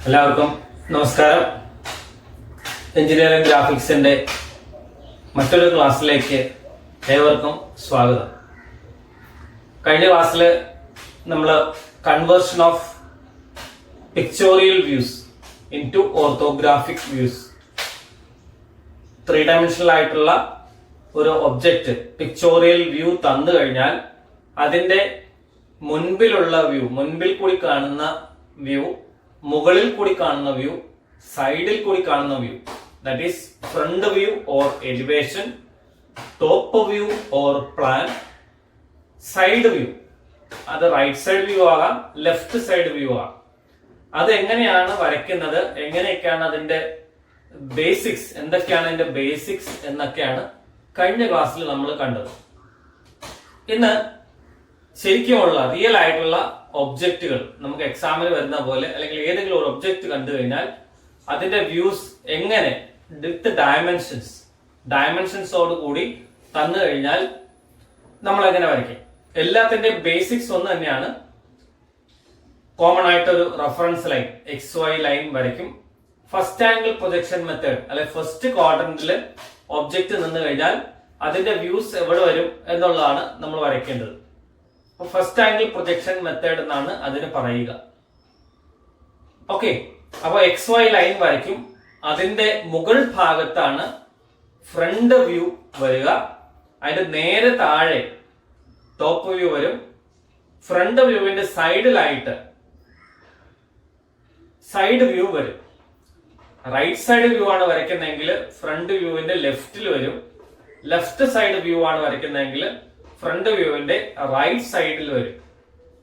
എല്ലാവർക്കും നമസ്കാരം. എഞ്ചിനീയറിംഗ് ഗ്രാഫിക്സിന്റെ മറ്റൊരു ക്ലാസ്സിലേക്ക് ഏവർക്കും സ്വാഗതം. കഴിഞ്ഞ ക്ലാസ്സിൽ നമ്മൾ conversion of pictorial views into orthographic views, 3 dimensional ആയിട്ടുള്ള ഒരു ഒബ്ജക്റ്റ് പിക്ചോറിയൽ വ്യൂ തന്നു കഴിഞ്ഞാൽ അതിന്റെ മുൻപിലുള്ള വ്യൂ, മുൻപിൽ കൂടി കാണുന്ന വ്യൂ, മുകളിൽ കൂടി കാണുന്ന വ്യൂ, സൈഡിൽ കൂടി കാണുന്ന view, that is front view or elevation, top view or plan, side view, അത് റൈറ്റ് സൈഡ് വ്യൂ ആകാം, ലെഫ്റ്റ് സൈഡ് വ്യൂ ആകാം. അത് എങ്ങനെയാണ് വരയ്ക്കുന്നത്, എങ്ങനെയൊക്കെയാണ് അതിന്റെ ബേസിക്സ്, എന്തൊക്കെയാണ് അതിന്റെ ബേസിക്സ് എന്നൊക്കെയാണ് കഴിഞ്ഞ ക്ലാസ്സിൽ നമ്മൾ കണ്ടത്. ഇന്ന് ശരിക്കുമുള്ള റിയൽ ആയിട്ടുള്ള ഒബ്ജക്റ്റുകൾ നമുക്ക് എക്സാമിന് വരുന്ന പോലെ, അല്ലെങ്കിൽ ഏതെങ്കിലും ഒരു ഒബ്ജക്റ്റ് കണ്ടു കഴിഞ്ഞാൽ അതിന്റെ വ്യൂസ് എങ്ങനെ വിത്ത് ഡയമെൻഷൻസോട് കൂടി തന്നു കഴിഞ്ഞാൽ നമ്മൾ എങ്ങനെ വരയ്ക്കും. എല്ലാത്തിന്റെ ബേസിക്സ് ഒന്ന് തന്നെയാണ്. കോമൺ ആയിട്ട് ഒരു റെഫറൻസ് ലൈൻ XY ലൈൻ വരയ്ക്കും. ഫസ്റ്റ് ആംഗിൾ പ്രൊജക്ഷൻ മെത്തേഡ്, അല്ലെ ഫസ്റ്റ് ക്വാഡ്രന്റിൽ ഒബ്ജക്റ്റ് നിന്ന് കഴിഞ്ഞാൽ അതിന്റെ വ്യൂസ് എവിടെ വരും എന്നുള്ളതാണ് നമ്മൾ വരയ്ക്കേണ്ടത്. ഫസ്റ്റ് ആംഗിൾ പ്രൊജക്ഷൻ മെത്തേഡ് എന്നാണ് അതിന് പറയുക. ഓക്കെ, അപ്പൊ XY ലൈൻ വരയ്ക്കും. അതിന്റെ മുകൾ ഭാഗത്താണ് ഫ്രണ്ട് വ്യൂ വരിക. അതിന്റെ നേരെ താഴെ ടോപ്പ് വ്യൂ വരും. ഫ്രണ്ട് വ്യൂവിന്റെ സൈഡിലായിട്ട് സൈഡ് വ്യൂ വരും. റൈറ്റ് സൈഡ് വ്യൂ ആണ് വരയ്ക്കുന്നതെങ്കിൽ ഫ്രണ്ട് വ്യൂവിന്റെ ലെഫ്റ്റിൽ വരും. ലെഫ്റ്റ് സൈഡ് വ്യൂ ആണ് വരയ്ക്കുന്നതെങ്കിൽ ഫ്രണ്ട് വ്യൂവിന്റെ റൈറ്റ് സൈഡിൽ വരും.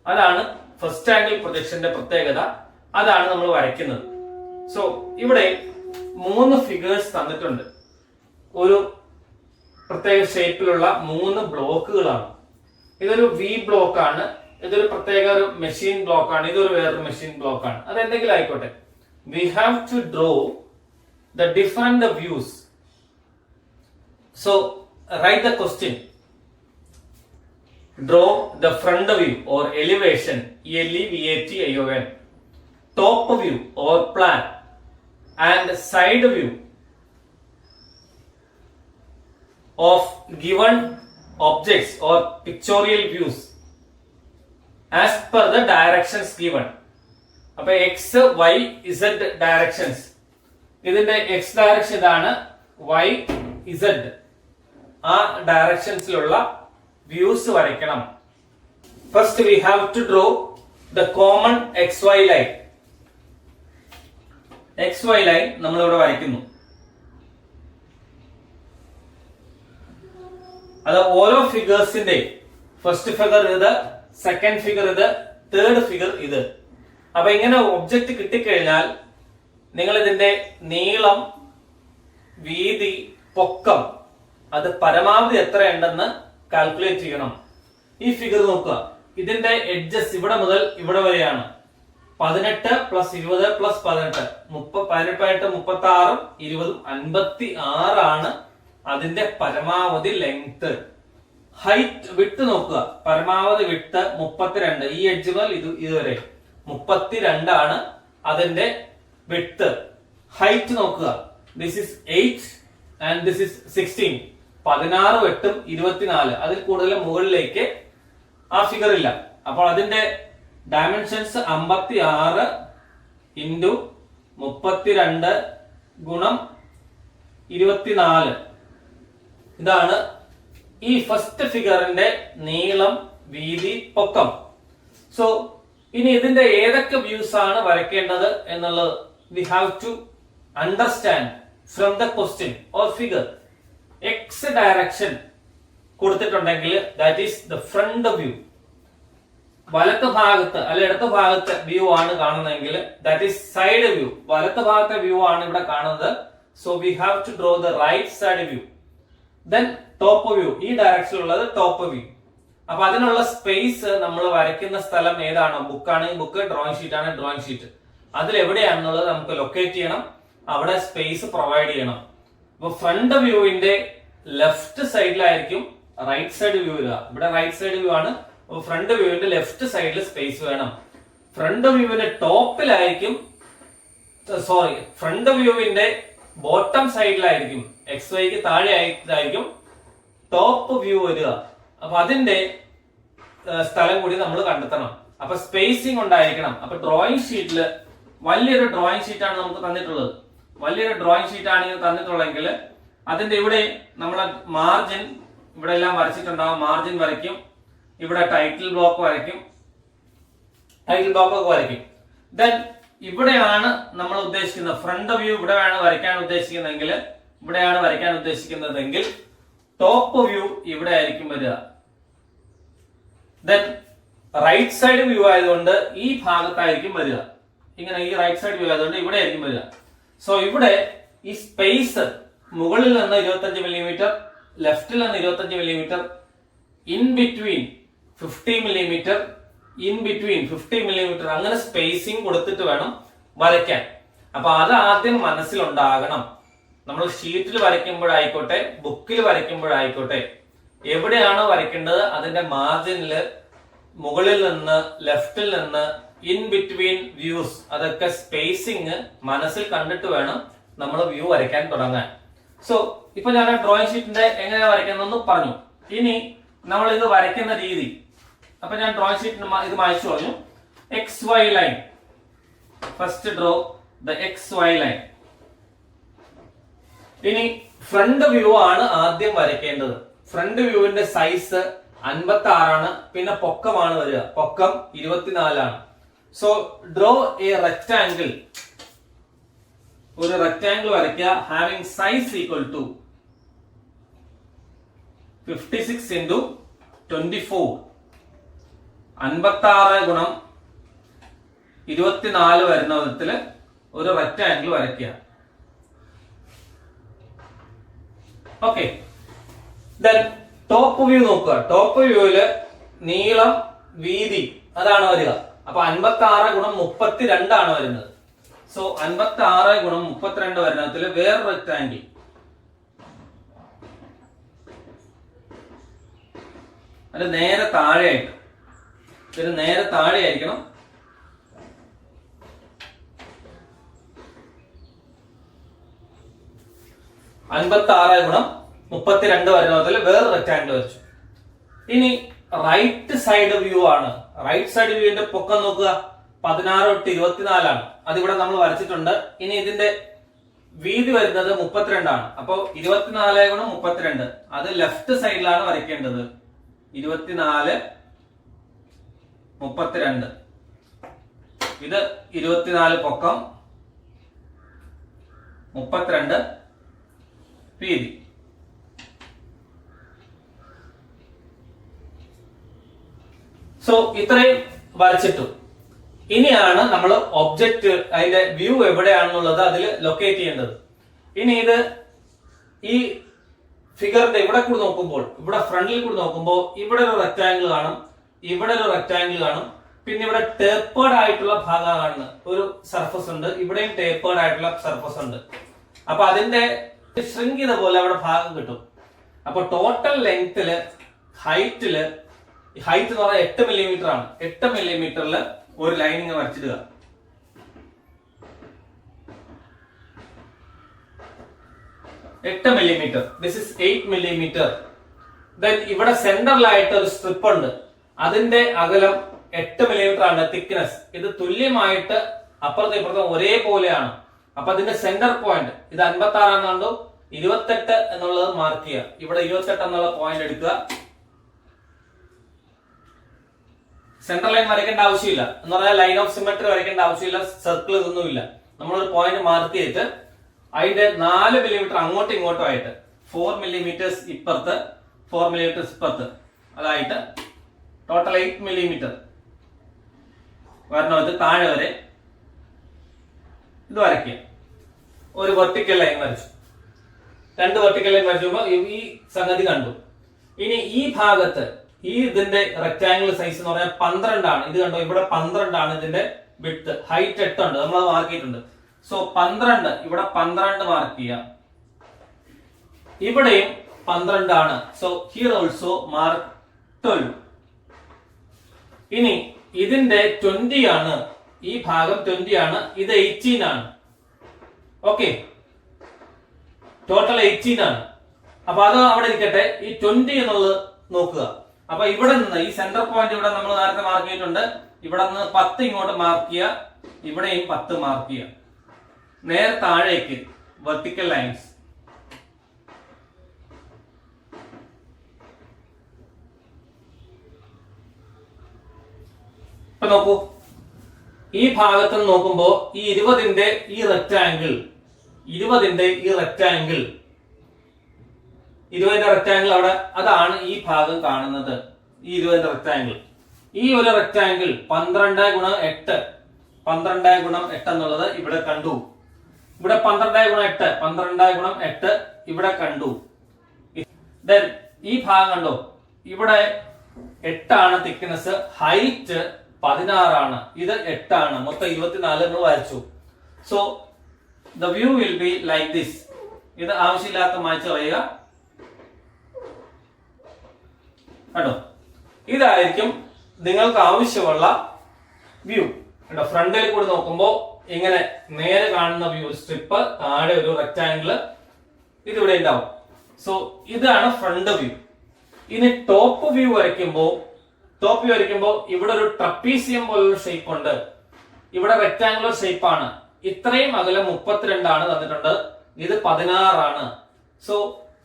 അതാണ് ഫസ്റ്റ് ആംഗിൾ പ്രൊജക്ഷന്റെ പ്രത്യേകത. അതാണ് നമ്മൾ വരയ്ക്കുന്നത്. സോ ഇവിടെ 3 ഫിഗേഴ്സ് തന്നിട്ടുണ്ട്. ഒരു പ്രത്യേക ഷേപ്പിലുള്ള 3 ബ്ലോക്കുകളാണ്. ഇതൊരു വി ബ്ലോക്ക് ആണ്, ഇതൊരു പ്രത്യേക ഒരു മെഷീൻ ബ്ലോക്ക് ആണ്, ഇതൊരു വേറൊരു മെഷീൻ ബ്ലോക്ക് ആണ്. അത് എന്തെങ്കിലും ആയിക്കോട്ടെ. We have to draw the different views. So write the question. Draw the front view or elevation, ELEVATION, top view or plan, and side view of given objects or pictorial views as per the directions given. അപ്പൊ X, Y, Z directions. ഇതിന്റെ X direction ഇതാണ്, Y, Z ആ ഡയറക്ഷൻസിലുള്ള views വരയ്ക്കണം. First we have to draw the common XY line. XY line നമ്മൾ ഇവിടെ വരയ്ക്കുന്നു. അത് ഓരോ ഫിഗേഴ്സിന്റെ ഫസ്റ്റ് ഫിഗർ ഇത്, സെക്കൻഡ് ഫിഗർ ഇത്, തേർഡ് ഫിഗർ ഇത്. അപ്പൊ ഇങ്ങനെ ഒബ്ജക്റ്റ് കിട്ടിക്കഴിഞ്ഞാൽ നിങ്ങൾ ഇതിന്റെ നീളം, വീതി, പൊക്കം അത് പരമാവധി എത്രയുണ്ടെന്ന് കാൽക്കുലേറ്റ് ചെയ്യണം. ഈ ഫിഗർ നോക്കുക. ഇതിന്റെ എഡ്ജസ് ഇവിടെ മുതൽ ഇവിടെ വരെയാണ്. 18 + 20 + 18, 18 36, 20 56 ആണ് അതിന്റെ പരമാവധി ലെങ്ത്. ഹൈറ്റ്, വിട്ട് നോക്കുക. പരമാവധി വിട്ട് 32. ഈ എഡ്ജ് മുതൽ ഇതുവരെ 32 ആണ് അതിന്റെ വിട്ട്. ഹൈറ്റ് നോക്കുക. This is 8 and this is 16. 16, 8, 24. അതിൽ കൂടുതൽ മുകളിലേക്ക് ആ ഫിഗർ ഇല്ല. അപ്പോൾ അതിന്റെ ഡയമെൻഷൻസ് 56 ഇൻറ്റു 32 ഗുണം 24. ഇതാണ് ഈ ഫസ്റ്റ് ഫിഗറിന്റെ നീളം, വീതി, പൊക്കം. സോ ഇനി ഇതിന്റെ ഏതൊക്കെ വ്യൂസ് ആണ് വരയ്ക്കേണ്ടത് എന്നുള്ളത് we have to understand from the question or figure. X direction കൊടുത്തിട്ടുണ്ടെങ്കിൽ that is the front view. വലത്ത് ഭാഗത്ത് അല്ലെ ഇടത്ത് ഭാഗത്തെ വ്യൂ ആണ് കാണുന്നതെങ്കിൽ ദാറ്റ് ഈസ് സൈഡ് വ്യൂ. വലത്ത് ഭാഗത്തെ വ്യൂ ആണ് ഇവിടെ കാണുന്നത്. So we have to draw the right side view. Then top view. ഈ ഡയറക്ഷനിലുള്ളത് ടോപ്പ് വ്യൂ. അപ്പൊ അതിനുള്ള സ്പേസ് നമ്മൾ വരയ്ക്കുന്ന സ്ഥലം ഏതാണോ, ബുക്കാണെങ്കിൽ ബുക്ക്, ഡ്രോയിങ് ഷീറ്റ് ആണ് ഡ്രോയിങ് ഷീറ്റ്, അതിൽ എവിടെയാണെന്നുള്ളത് നമുക്ക് ലൊക്കേറ്റ് ചെയ്യണം. അവിടെ സ്പേസ് പ്രൊവൈഡ് ചെയ്യണം. അപ്പൊ ഫ്രണ്ട് വ്യൂവിന്റെ ലെഫ്റ്റ് സൈഡിലായിരിക്കും റൈറ്റ് സൈഡ് വ്യൂ വരിക. ഇവിടെ റൈറ്റ് സൈഡ് വ്യൂ ആണ്. ഫ്രണ്ട് വ്യൂവിന്റെ ലെഫ്റ്റ് സൈഡിൽ സ്പേസ് വേണം. ഫ്രണ്ട് വ്യൂവിന്റെ ടോപ്പിലായിരിക്കും സോറി ഫ്രണ്ട് വ്യൂവിന്റെ ബോട്ടം സൈഡിലായിരിക്കും, എക്സ് വൈക്ക് താഴെ ആയിട്ടായിരിക്കും ടോപ്പ് വ്യൂ വരിക. അപ്പൊ അതിന്റെ സ്ഥലം കൂടി നമ്മൾ കണ്ടെത്തണം. അപ്പൊ സ്പേസിംഗ് ഉണ്ടായിരിക്കണം. അപ്പൊ ഡ്രോയിങ് ഷീറ്റിൽ വലിയൊരു ഡ്രോയിങ് ഷീറ്റാണ് നമുക്ക് തന്നിട്ടുള്ളത്. വലിയൊരു ഡ്രോയിങ് ഷീറ്റ് ആണ് തന്നിട്ടുള്ളതെങ്കിൽ അതിന്റെ ഇവിടെ നമ്മളെ മാർജിൻ ഇവിടെ എല്ലാം വരച്ചിട്ടുണ്ടാവും. മാർജിൻ വരയ്ക്കും, ഇവിടെ ടൈറ്റിൽ ബ്ലോക്ക് വരയ്ക്കും, ടൈറ്റിൽ ബ്ലോക്ക് ഒക്കെ വരയ്ക്കും. ദെൻ ഇവിടെയാണ് നമ്മൾ ഉദ്ദേശിക്കുന്നത് ഫ്രണ്ട് വ്യൂ ഇവിടെയാണ് വരയ്ക്കാൻ ഉദ്ദേശിക്കുന്നതെങ്കിൽ, ഇവിടെയാണ് വരയ്ക്കാൻ ഉദ്ദേശിക്കുന്നതെങ്കിൽ ടോപ്പ് വ്യൂ ഇവിടെ ആയിരിക്കും വരിക. ദെൻ റൈറ്റ് സൈഡ് വ്യൂ ആയതുകൊണ്ട് ഈ ഭാഗത്തായിരിക്കും വരിക. ഇങ്ങനെ ഈ റൈറ്റ് സൈഡ് വ്യൂ ആയതുകൊണ്ട് ഇവിടെ ആയിരിക്കും വരിക. സോ ഇവിടെ ഈ സ്പേസ് മുകളിൽ നിന്ന് 25 മില്ലിമീറ്റർ, ലെഫ്റ്റിൽ നിന്ന് 25 millimetre, in between 50 millimetre, in between 50 millimetre, അങ്ങനെ സ്പേസിംഗ് കൊടുത്തിട്ട് വേണം വരയ്ക്കാൻ. അപ്പൊ അത് ആദ്യം മനസ്സിലുണ്ടാകണം. നമ്മൾ ഷീറ്റിൽ വരയ്ക്കുമ്പോഴായിക്കോട്ടെ, ബുക്കിൽ വരയ്ക്കുമ്പോഴായിക്കോട്ടെ, എവിടെയാണോ വരയ്ക്കേണ്ടത് അതിന്റെ മാർജിനില് മുകളിൽ നിന്ന്, ലെഫ്റ്റിൽ നിന്ന്, ഇൻ ബിറ്റ്വീൻ വ്യൂസ്, അതൊക്കെ സ്പേസിങ് മനസ്സിൽ കണ്ടിട്ട് വേണം നമ്മൾ വ്യൂ വരയ്ക്കാൻ തുടങ്ങാൻ. സോ ഇപ്പൊ ഞാൻ ഡ്രോയിങ് ഷീറ്റിന്റെ എങ്ങനെയാ വരയ്ക്കുന്നതെന്ന് പറഞ്ഞു. ഇനി നമ്മൾ ഇത് വരയ്ക്കുന്ന രീതി, അപ്പൊ ഞാൻ ഡ്രോയിങ് ഷീറ്റിന് ഇത് മായ്ച്ചു പറഞ്ഞു. X Y line, first draw the X Y line. ഇനി ഫ്രണ്ട് വ്യൂ ആണ് ആദ്യം വരയ്ക്കേണ്ടത്. ഫ്രണ്ട് വ്യൂവിന്റെ സൈസ് 56 ആണ്. പിന്നെ പൊക്കമാണ് വരിക, പൊക്കം 24 ആണ്. സോ ഡ്രോ എ റെക്ടാംഗിൾ, ഒരു റെക്ടാംഗിൾ വരയ്ക്കുക. Having size equal to 56 into 24, 56 ഗുണം 24 വരുന്ന വിധത്തില് ഒരു റെക്ടാംഗിൾ വരയ്ക്കുക. ഓക്കെ. ദെൻ ടോപ്പ് വ്യൂ നോക്കുക. ടോപ്പ് വ്യൂവില് നീളം, വീതി അതാണ് വരിക. അപ്പൊ 56 ഗുണം 32 ആണ് വരുന്നത്. സോ 56 ഗുണം 32 വരുന്നതില് വേറെ റെക്ടാംഗിൾ, അത് നേരെ താഴെയായിട്ട്, ഇത് നേരെ താഴെ ആയിരിക്കണം. അൻപത്തി ഗുണം 32 വരുന്നതിൽ വേറെ റെക്ടാംഗിൾ വരച്ചു. ഇനി റൈറ്റ് സൈഡ് വ്യൂ ആണ്. റൈറ്റ് സൈഡ് വ്യൂവിന്റെ പൊക്കം നോക്കുക, 16 തൊട്ട് 24 ആണ്. അതിവിടെ നമ്മൾ വരച്ചിട്ടുണ്ട്. ഇനി ഇതിന്റെ വീതി വരുന്നത് 32 ആണ്. അപ്പൊ 24 ഗുണം 32, അത് ലെഫ്റ്റ് സൈഡിലാണ് വരയ്ക്കേണ്ടത്. 24, 32, ഇത് 24 പൊക്കം, 32 വീതി. സോ ഇത്രയും വരച്ചിട്ടു. ഇനിയാണ് നമ്മൾ ഒബ്ജക്റ്റ്, അതിന്റെ വ്യൂ എവിടെയാണെന്നുള്ളത് അതിൽ ലൊക്കേറ്റ് ചെയ്യേണ്ടത്. ഇനി ഇത് ഈ ഫിഗറിന്റെ ഇവിടെ കൂടി നോക്കുമ്പോൾ, ഇവിടെ ഫ്രണ്ടിൽ കൂടി നോക്കുമ്പോൾ ഇവിടെ ഒരു റെക്ടാംഗിൾ കാണും, ഇവിടെ ഒരു റെക്ടാംഗിൾ കാണും, പിന്നെ ഇവിടെ ടേപ്പേർഡ് ആയിട്ടുള്ള ഭാഗം കാണുന്ന ഒരു സർഫസ് ഉണ്ട്, ഇവിടെയും ടേപ്പേർഡ് ആയിട്ടുള്ള സർഫസ് ഉണ്ട്. അപ്പൊ അതിന്റെ ഷ്രിങ്ക് ചെയ്ത പോലെ അവിടെ ഭാഗം കിട്ടും. അപ്പൊ ടോട്ടൽ ലെങ്തില്, ഹൈറ്റ് എന്ന് പറഞ്ഞാൽ 8 മില്ലിമീറ്റർ ആണ്. 8 മില്ലിമീറ്ററിൽ ഒരു ലൈനിങ് വരച്ചിടുക. Millimetre, this is 8 millimetre. Then ഇവിടെ സെന്ററിലായിട്ട് ഒരു സ്ട്രിപ്പ് ഉണ്ട്, അതിന്റെ അകലം 8 മില്ലിമീറ്റർ ആണ് തിക്നെസ്. ഇത് തുല്യമായിട്ട് അപ്പുറത്തും ഇപ്പുറത്തും ഒരേപോലെയാണ്. അപ്പൊ അതിന്റെ സെന്റർ പോയിന്റ് ഇത് 56 ആണെന്നുണ്ടോ, 28 എന്നുള്ളത് മാർക്ക് ചെയ്യുക. ഇവിടെ 28 എന്നുള്ള പോയിന്റ് എടുക്കുക. സെൻട്രൽ ലൈൻ വരയ്ക്കേണ്ട ആവശ്യമില്ല എന്ന് പറഞ്ഞാൽ ലൈൻ ഓഫ് സിമെട്രി വരയ്ക്കേണ്ട ആവശ്യമില്ല, സർക്കിൾ ഇതൊന്നുമില്ല. നമ്മളൊരു പോയിന്റ് മാർക്ക് ചെയ്തിട്ട് അതിന്റെ 4 മില്ലിമീറ്റർ അങ്ങോട്ടും ഇങ്ങോട്ടും ആയിട്ട് 4 മില്ലിമീറ്റേഴ്സ് ഇപ്പുറത്ത്, 4 മില്ലിമീറ്റേഴ്സ് ഇപ്പുറത്ത്, അതായിട്ട് ടോട്ടൽ 8 മില്ലിമീറ്റർ വരണം. ഇത് താഴെ വരെ ഇത് വരയ്ക്കുക. ഒരു വെർട്ടിക്കൽ ലൈൻ വരച്ചു, 2 വെർട്ടിക്കൽ ലൈൻ വരച്ചുമ്പോൾ ഈ സംഗതി കണ്ടു. ഇനി ഈ ഭാഗത്ത് ഈ ഇതിന്റെ റെക്ടാംഗിൾ സൈസ് എന്ന് പറഞ്ഞാൽ 12 ആണ്. ഇത് കണ്ടോ, ഇവിടെ 12 ആണ് ഇതിന്റെ വിഡ്ത്. ഹൈറ്റ് 8 ഉണ്ട്, നമ്മൾ അത് മാർക്ക് ചെയ്തിട്ടുണ്ട്. സോ 12, ഇവിടെ 12 മാർക്ക് ചെയ്യാം. ഇവിടെയും 12 ആണ്. So here also mark 12. ഇനി ഇതിന്റെ 20 ആണ്, ഈ ഭാഗം 20 ആണ്, ഇത് 18 ആണ്. ഓക്കെ, ടോട്ടൽ 18 ആണ്. അപ്പൊ അത് അവിടെ ഇരിക്കട്ടെ. ഈ 20 എന്നുള്ളത് നോക്കുക. അപ്പൊ ഇവിടെ നിന്ന് ഈ സെന്റർ പോയിന്റ് ഇവിടെ നമ്മൾ നേരത്തെ മാർക്ക് ചെയ്തിട്ടുണ്ട്. ഇവിടെ നിന്ന് 10 ഇങ്ങോട്ട് മാർക്ക് ചെയ്യുക, ഇവിടെയും 10 മാർക്ക് ചെയ്യുക. നേരെ താഴേക്ക് വെർട്ടിക്കൽ ലൈൻസ്. ഇപ്പൊ നോക്കൂ, ഈ ഭാഗത്ത് നോക്കുമ്പോ ഈ 20ന്റെ ഈ റെക്ടാങ്കിൾ, 20ന്റെ റെക്ടാങ്കിൾ അവിടെ, അതാണ് ഈ ഭാഗം കാണുന്നത്. ഈ 20ന്റെ റെക്ടാങ്കിൾ, ഈ ഒരു റെക്ടാങ്കിൾ 12 ഗുണം 8, 12 ഗുണം 8 എന്നുള്ളത് ഇവിടെ കണ്ടു. ഇവിടെ 12 ഗുണം 8, 12 ഗുണം 8 ഇവിടെ കണ്ടു. ഈ ഭാഗം കണ്ടോ, ഇവിടെ 8 ആണ് തിക്നെസ്, ഹൈറ്റ് 16 ആണ്, ഇത് 8 ആണ്, മൊത്തം 24 നമ്മൾ വരച്ചു. So the view will be like this. ഇത് ആവശ്യമില്ലാത്ത മായ്ച്ചു കളയുക. കേട്ടോ, ഇതായിരിക്കും നിങ്ങൾക്ക് ആവശ്യമുള്ള വ്യൂ. കേട്ടോ, ഫ്രണ്ടിൽ കൂടി നോക്കുമ്പോൾ ഇങ്ങനെ നേരെ കാണുന്ന വ്യൂ സ്ട്രിപ്പ്, താഴെ ഒരു റെക്ടാങ്കിള്, ഇതിവിടെ ഉണ്ടാവും. സോ ഇതാണ് ഫ്രണ്ട് വ്യൂ. ഇനി ടോപ്പ് വ്യൂ വരയ്ക്കുമ്പോൾ ഇവിടെ ഒരു ട്രപ്പീസിയം പോലുള്ള ഷേപ്പ് ഉണ്ട്, ഇവിടെ റെക്ടാങ്കുലർ ഷേപ്പ് ആണ്. ഇത്രയും അകലം 32 ആണ് തന്നിട്ടുണ്ട്, ഇത് 16 ആണ്. സോ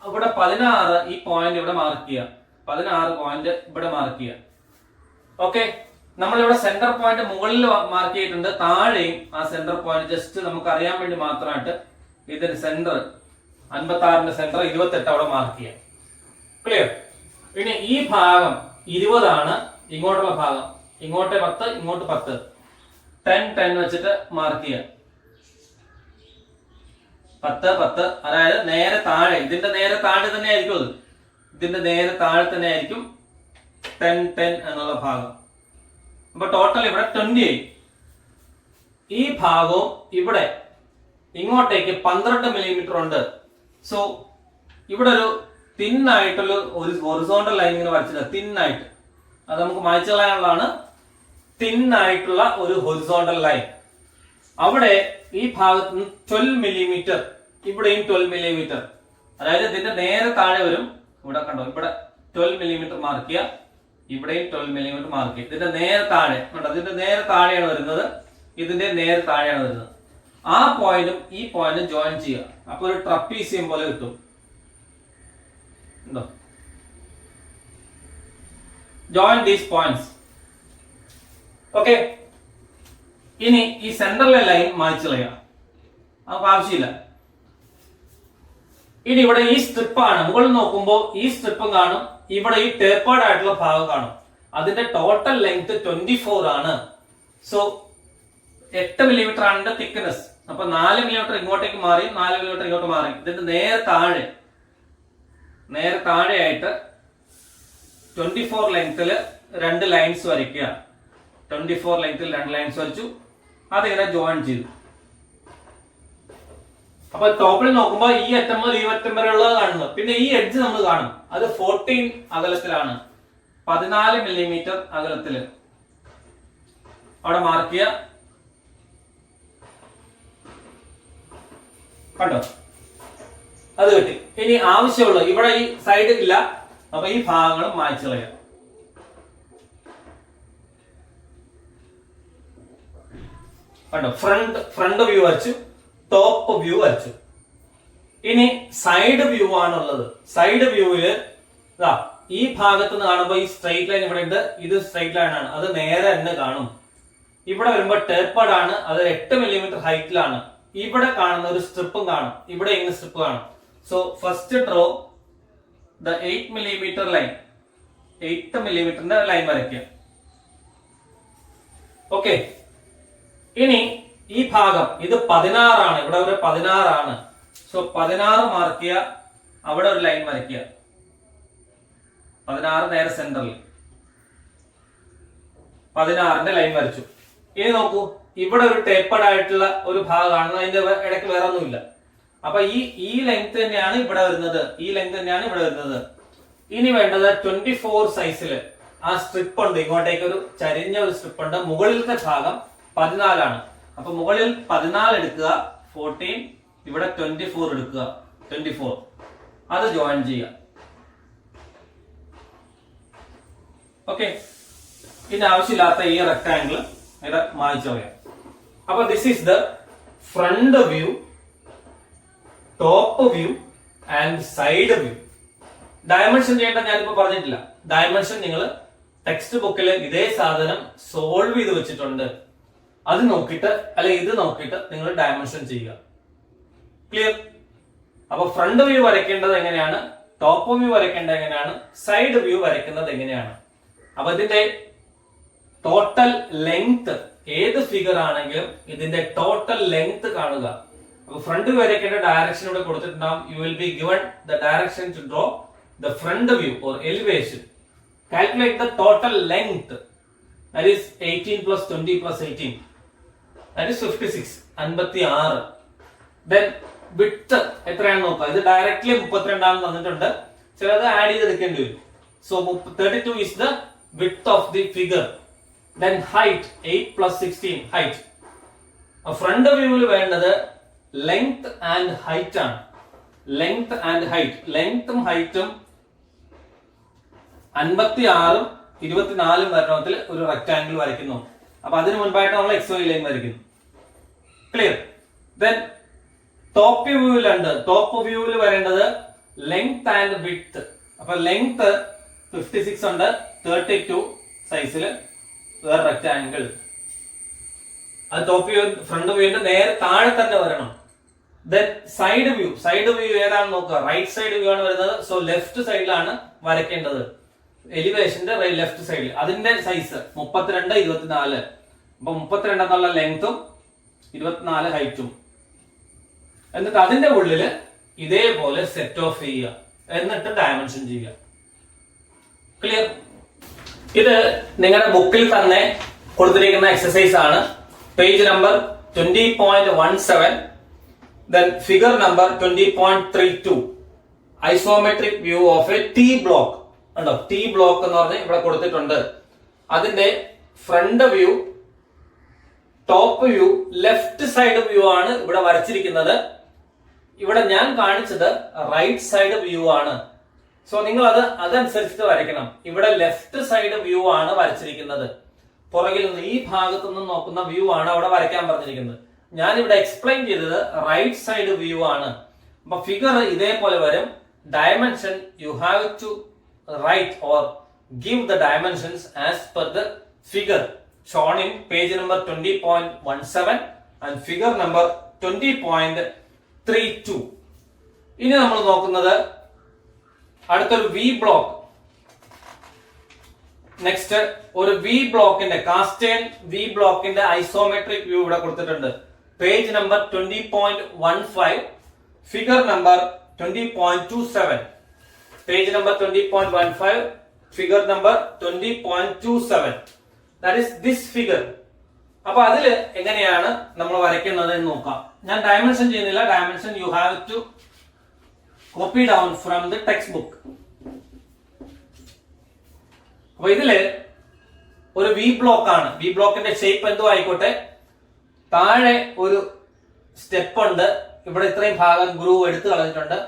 ഇവിടെ 16, ഈ പോയിന്റ് ഇവിടെ മാർക്ക് ചെയ്യുക, 16 പോയിന്റ് ഇവിടെ മാർക്ക് ചെയ്യുക. ഓക്കെ, നമ്മളിവിടെ സെന്റർ പോയിന്റ് മുകളിൽ മാർക്ക് ചെയ്തിട്ടുണ്ട്, താഴെയും ആ സെന്റർ പോയിന്റ് ജസ്റ്റ് നമുക്ക് അറിയാൻ വേണ്ടി മാത്രമായിട്ട് ഇതിന്റെ സെന്റർ 56ന്റെ സെന്റർ 28 അവിടെ മാർക്ക് ചെയ്യാം. ക്ലിയർ? പിന്നെ ഈ ഭാഗം 20 ആണ്, ഇങ്ങോട്ടുള്ള ഭാഗം, ഇങ്ങോട്ട് 10, ഇങ്ങോട്ട് 10, 10 10 വെച്ചിട്ട് മാർക്ക് ചെയ്യാം. 10 10, അതായത് നേരെ താഴെ, ഇതിന്റെ നേരെ താഴെ തന്നെ ആയിരിക്കും, അത് ഇതിന്റെ നേരെ താഴെ തന്നെ ആയിരിക്കും 10 10 എന്നുള്ള ഭാഗം. അപ്പൊ ടോട്ടൽ ഇവിടെ 20 ആയി. ഈ ഭാഗവും ഇവിടെ ഇങ്ങോട്ടേക്ക് 12 മില്ലിമീറ്റർ ഉണ്ട്. സോ ഇവിടെ ഒരു തിന്നായിട്ടുള്ള ഒരു ഹൊറിസോണ്ടൽ ലൈൻ ഇങ്ങനെ വരച്ചില്ല, തിന്നായിട്ട്, അത് നമുക്ക് മായ്ച്ചു കളയാനുള്ളതാണ്. തിന്നായിട്ടുള്ള ഒരു ഹൊറിസോണ്ടൽ ലൈൻ അവിടെ ഈ ഭാഗത്ത് നിന്ന് 12 മില്ലിമീറ്റർ, ഇവിടെയും 12 മില്ലിമീറ്റർ, അതായത് ഇതിന്റെ നേരെ താഴെ വരും. ഇവിടെ കണ്ടോ, ഇവിടെ 12 മില്ലിമീറ്റർ മാർക്ക് ചെയ്യുക, ഇവിടെയും 12 മില്ലിമീറ്റർ മാർക്ക് ചെയ്യുക. ഇതിന്റെ നേരെ താഴെ കണ്ടോ, ഇതിന്റെ നേരെ താഴെയാണ് വരുന്നത്, ഇതിന്റെ നേരെ താഴെയാണ് വരുന്നത്. ആ പോയിന്റും ഈ പോയിന്റും ജോയിൻ ചെയ്യുക, അപ്പൊ ഒരു ട്രപ്പീസിയം പോലെ കിട്ടും. ഉണ്ടോ? Join these points. ഓക്കെ, ഇനി ഈ സെന്ററിലെ ലൈൻ മായ്ച്ചു കളയാം, നമുക്ക് ആവശ്യമില്ല. ഇനി ഇവിടെ ഈ സ്ട്രിപ്പാണ്, മുകളിൽ നോക്കുമ്പോൾ ഈ സ്ട്രിപ്പും കാണും, ഇവിടെ ഈ ടേപ്പേർഡ് ആയിട്ടുള്ള ഭാഗം കാണും. അതിന്റെ ടോട്ടൽ ലെങ്ത് 24 ആണ്. സോ 8 മില്ലിമീറ്റർ ആണ് ഇതിന്റെ തിക്നെസ്. അപ്പൊ 4 മില്ലിമീറ്റർ ഇങ്ങോട്ടേക്ക് മാറി, 4 മില്ലിമീറ്റർ ഇങ്ങോട്ട് മാറി. ഇതിന്റെ നേരെ താഴെയായിട്ട് 24 ലെങ്തില് 2 ലൈൻസ് വരയ്ക്കുക. 24 ലെങ്തിൽ 2 ലൈൻസ് വരച്ചു, അതിങ്ങനെ ജോയിൻ ചെയ്തു. അപ്പൊ ടോപ്പിൽ നോക്കുമ്പോൾ ഈ അറ്റം മുതൽ ഈ അറ്റം വരെ ഉള്ളത് കാണുന്നത്. പിന്നെ ഈ എഡ്ജ് നമ്മൾ കാണും, അത് 14 അകലത്തിലാണ്, 14 മില്ലിമീറ്റർ അകലത്തില് അവിടെ മാർക്ക് ചെയ്യുക. കണ്ടോ, അത് കിട്ടി. ഇനി ആവശ്യമുള്ള ഇവിടെ ഈ സൈഡ് ഇല്ല, അപ്പൊ ഈ ഭാഗങ്ങളും മായ്ച്ചു കളയാം. കണ്ടോ, ഫ്രണ്ട് വ്യൂ വരച്ചു, ടോപ്പ് വ്യൂ വരച്ചു. ഇനി സൈഡ് വ്യൂ ആണുള്ളത്. സൈഡ് വ്യൂവില് ഈ ഭാഗത്ത് നിന്ന് കാണുമ്പോൾ ഈ സ്ട്രെയിറ്റ് ലൈൻ ഇവിടെ ഉണ്ട്, ഇത് സ്ട്രെയിറ്റ് ലൈൻ ആണ്, അത് നേരെ തന്നെ കാണും. ഇവിടെ വരുമ്പോൾ ടേപ്പേർഡ് ആണ്, അത് 8 മില്ലിമീറ്റർ ഹൈറ്റിലാണ്. ഇവിടെ കാണുന്ന ഒരു സ്ട്രിപ്പും കാണും, ഇവിടെ ഇങ്ങനെ സ്ട്രിപ്പ് കാണും. So first draw the 8 millimetre line, 8 മില്ലിമീറ്ററിന്റെ ലൈൻ വരയ്ക്കുക. ഓക്കെ, ഇനി ഈ ഭാഗം ഇത് 16 ആണ്, ഇവിടെ ഒരു 16 ആണ്. സോ 16 മാർക്ക് ചെയ്യുക, അവിടെ ഒരു ലൈൻ വരയ്ക്കുക. 16 നേരെ സെന്ററിൽ 16ന്റെ ലൈൻ വരച്ചു. ഇനി നോക്കൂ, ഇവിടെ ഒരു ടേപ്പേർഡ് ആയിട്ടുള്ള ഒരു ഭാഗമാണ്, അതിന്റെ ഇടയ്ക്ക് വേറെ ഒന്നുമില്ല. അപ്പൊ ഈ ലെങ്ത് തന്നെയാണ് ഇവിടെ വരുന്നത്, ഈ ലെങ്ത് തന്നെയാണ് ഇവിടെ വരുന്നത്. ഇനി വേണ്ടത് 24 സൈസില് ആ സ്ട്രിപ്പ് ഉണ്ട്, ഇങ്ങോട്ടേക്ക് ഒരു ചരിഞ്ഞ ഒരു സ്ട്രിപ്പ് ഉണ്ട്. മുകളിലത്തെ ഭാഗം 14 ആണ്. അപ്പൊ മുകളിൽ 14 എടുക്കുക, 14 ഇവിടെ 24 എടുക്കുക, 24 അത് ജോയിൻ ചെയ്യുക. ഓക്കെ, ഇനി ആവശ്യമില്ലാത്ത ഈ റെക്ടാംഗിൾ ഇവിടെ മായ്ച്ചു കളയാം. അപ്പൊ this is the front view, top view and side view. Dimension ചെയ്യേണ്ട ഞാനിപ്പോ പറഞ്ഞിട്ടില്ല. ഡയമെൻഷൻ നിങ്ങൾ ടെക്സ്റ്റ് ബുക്കിൽ ഇതേ സാധനം സോൾവ് ചെയ്ത് വെച്ചിട്ടുണ്ട്. അത് നോക്കിയിട്ട് അല്ലെ ഇത് നോക്കിയിട്ട് നിങ്ങൾ ഡയമെൻഷൻ ചെയ്യുക. ക്ലിയർ? അപ്പൊ ഫ്രണ്ട് വ്യൂ വരയ്ക്കേണ്ടത് എങ്ങനെയാണ്, ടോപ്പ് വ്യൂ വരയ്ക്കേണ്ടത് എങ്ങനെയാണ്, സൈഡ് വ്യൂ വരയ്ക്കുന്നത് എങ്ങനെയാണ്. അപ്പൊ ഇതിന്റെ ടോട്ടൽ ലെങ്ത് ഏത് ഫിഗർ ആണെങ്കിലും ഇതിന്റെ ടോട്ടൽ ലെങ്ത് കാണുക. അപ്പൊ ഫ്രണ്ട് വ്യൂ വരയ്ക്കേണ്ട ഡയറക്ഷൻ ഇവിടെ കൊടുത്തിട്ടുണ്ടാവും. You will be given the direction to draw the front view or elevation. Calculate the total length, that is 18 plus 20 plus 18, that is 56, 56. Then width എത്രയാണെന്ന് നോക്കുക. ഇത് directly 32 ആണെന്ന് തന്നിട്ടുണ്ട്, ചിലത് ആഡ് ചെയ്തെടുക്കേണ്ടി വരും. So 32 is the width of the figure. Then height 8 plus 16 height. Front വ്യൂവിൽ വേണ്ടത് length and height ആണ്. ലെങ്ത് ആൻഡ് ഹൈറ്റ്, ലെങ്ത്തും ഹൈറ്റും 56ഉം 24ഉം വരണത്തിൽ ഒരു റെക്ടാംഗിൾ വരയ്ക്കുന്നു. അപ്പൊ അതിന് മുൻപായിട്ട് നമ്മൾ XY ലൈൻ വരയ്ക്കുന്നു. ക്ലിയർ? ദെൻ ടോപ്പ് വ്യൂവിലുണ്ട്. ടോപ്പ് വ്യൂവിൽ വരേണ്ടത് ലെങ്ത് ആൻഡ് വിഡ്ത്ത്. അപ്പൊ ലെങ്ത് 56 ഉണ്ട്, 32 സൈസിൽ വേറെ റെക്ടാംഗിൾ. അത് ടോപ്പ് വ്യൂ, ഫ്രണ്ട് വ്യൂവിന്റെ നേരെ താഴെ തന്നെ വരണം. Then side view, side view ഏതാണെന്ന് നോക്കുക. റൈറ്റ് സൈഡ് വ്യൂ ആണ് വരുന്നത്. സോ ലെഫ്റ്റ് സൈഡിലാണ് വരയ്ക്കേണ്ടത്. എലിവേഷന്റെ ലെഫ്റ്റ് സൈഡിൽ. അതിന്റെ സൈസ് 32, 24. അപ്പൊ 32 എന്നുള്ള ലെങ്തും 24 ഹൈറ്റും. എന്നിട്ട് അതിന്റെ ഉള്ളിൽ ഇതേപോലെ സെറ്റ് ഓഫ് ചെയ്യുക, എന്നിട്ട് ഡയമെൻഷൻ ചെയ്യുക. ക്ലിയർ? ഇത് നിങ്ങളുടെ ബുക്കിൽ തന്നെ കൊടുത്തിരിക്കുന്ന എക്സസൈസ് ആണ്. Page number 20.17, then figure number 20.32, isometric view of a T block. ഉണ്ടോ? ടി ബ്ലോക്ക് എന്ന് പറഞ്ഞ് ഇവിടെ കൊടുത്തിട്ടുണ്ട്. അതിന്റെ front view, top view, left side view ആണ് ഇവിടെ വരച്ചിരിക്കുന്നത്. ഇവിടെ ഞാൻ കാണിച്ചത് റൈറ്റ് സൈഡ് വ്യൂ ആണ്. സോ നിങ്ങൾ അതനുസരിച്ചിട്ട് വരയ്ക്കണം. ഇവിടെ ലെഫ്റ്റ് സൈഡ് വ്യൂ ആണ് വരച്ചിരിക്കുന്നത്. പുറകിൽ നിന്ന് ഈ ഭാഗത്തു നിന്ന് നോക്കുന്ന വ്യൂ ആണ് അവിടെ വരയ്ക്കാൻ പറഞ്ഞിരിക്കുന്നത്. ഞാൻ ഇവിടെ എക്സ്പ്ലെയിൻ ചെയ്തത് റൈറ്റ് സൈഡ് വ്യൂ ആണ്. അപ്പൊ ഫിഗർ ഇതേപോലെ വരും. Dimension you have to write or give the dimensions as per the figure shown in page number 20.17 and figure number 20.32. ഇനി നമ്മൾ നോക്കുന്നത് അടുത്തൊരു വി ബ്ലോക്ക്. നെക്സ്റ്റ് ഒരു വി ബ്ലോക്കിന്റെ, കാസ്റ്റേൺ വി ബ്ലോക്കിന്റെ ഐസോമെട്രിക് വ്യൂ ഇവിടെ കൊടുത്തിട്ടുണ്ട്. Page number 20.15, figure number 20.27. Page number 20.15, figure number 20.27. That is this figure. അപ്പൊ അതില് എങ്ങനെയാണ് നമ്മൾ വരയ്ക്കുന്നത് എന്ന് നോക്കാം. ഞാൻ ഡയമെൻഷൻ ചെയ്യുന്നില്ല. Dimension you have to copy down from the textbook. അപ്പൊ ഇതില് ഒരു വി ബ്ലോക്ക് ആണ്. വി ബ്ലോക്കിന്റെ ഷേപ്പ് എന്തോ ആയിക്കോട്ടെ. താഴെ ഒരു സ്റ്റെപ്പ് ഉണ്ട്. ഇവിടെ ഇത്രയും ഭാഗം ഗ്രൂവ് എടുത്തു കളഞ്ഞിട്ടുണ്ട്.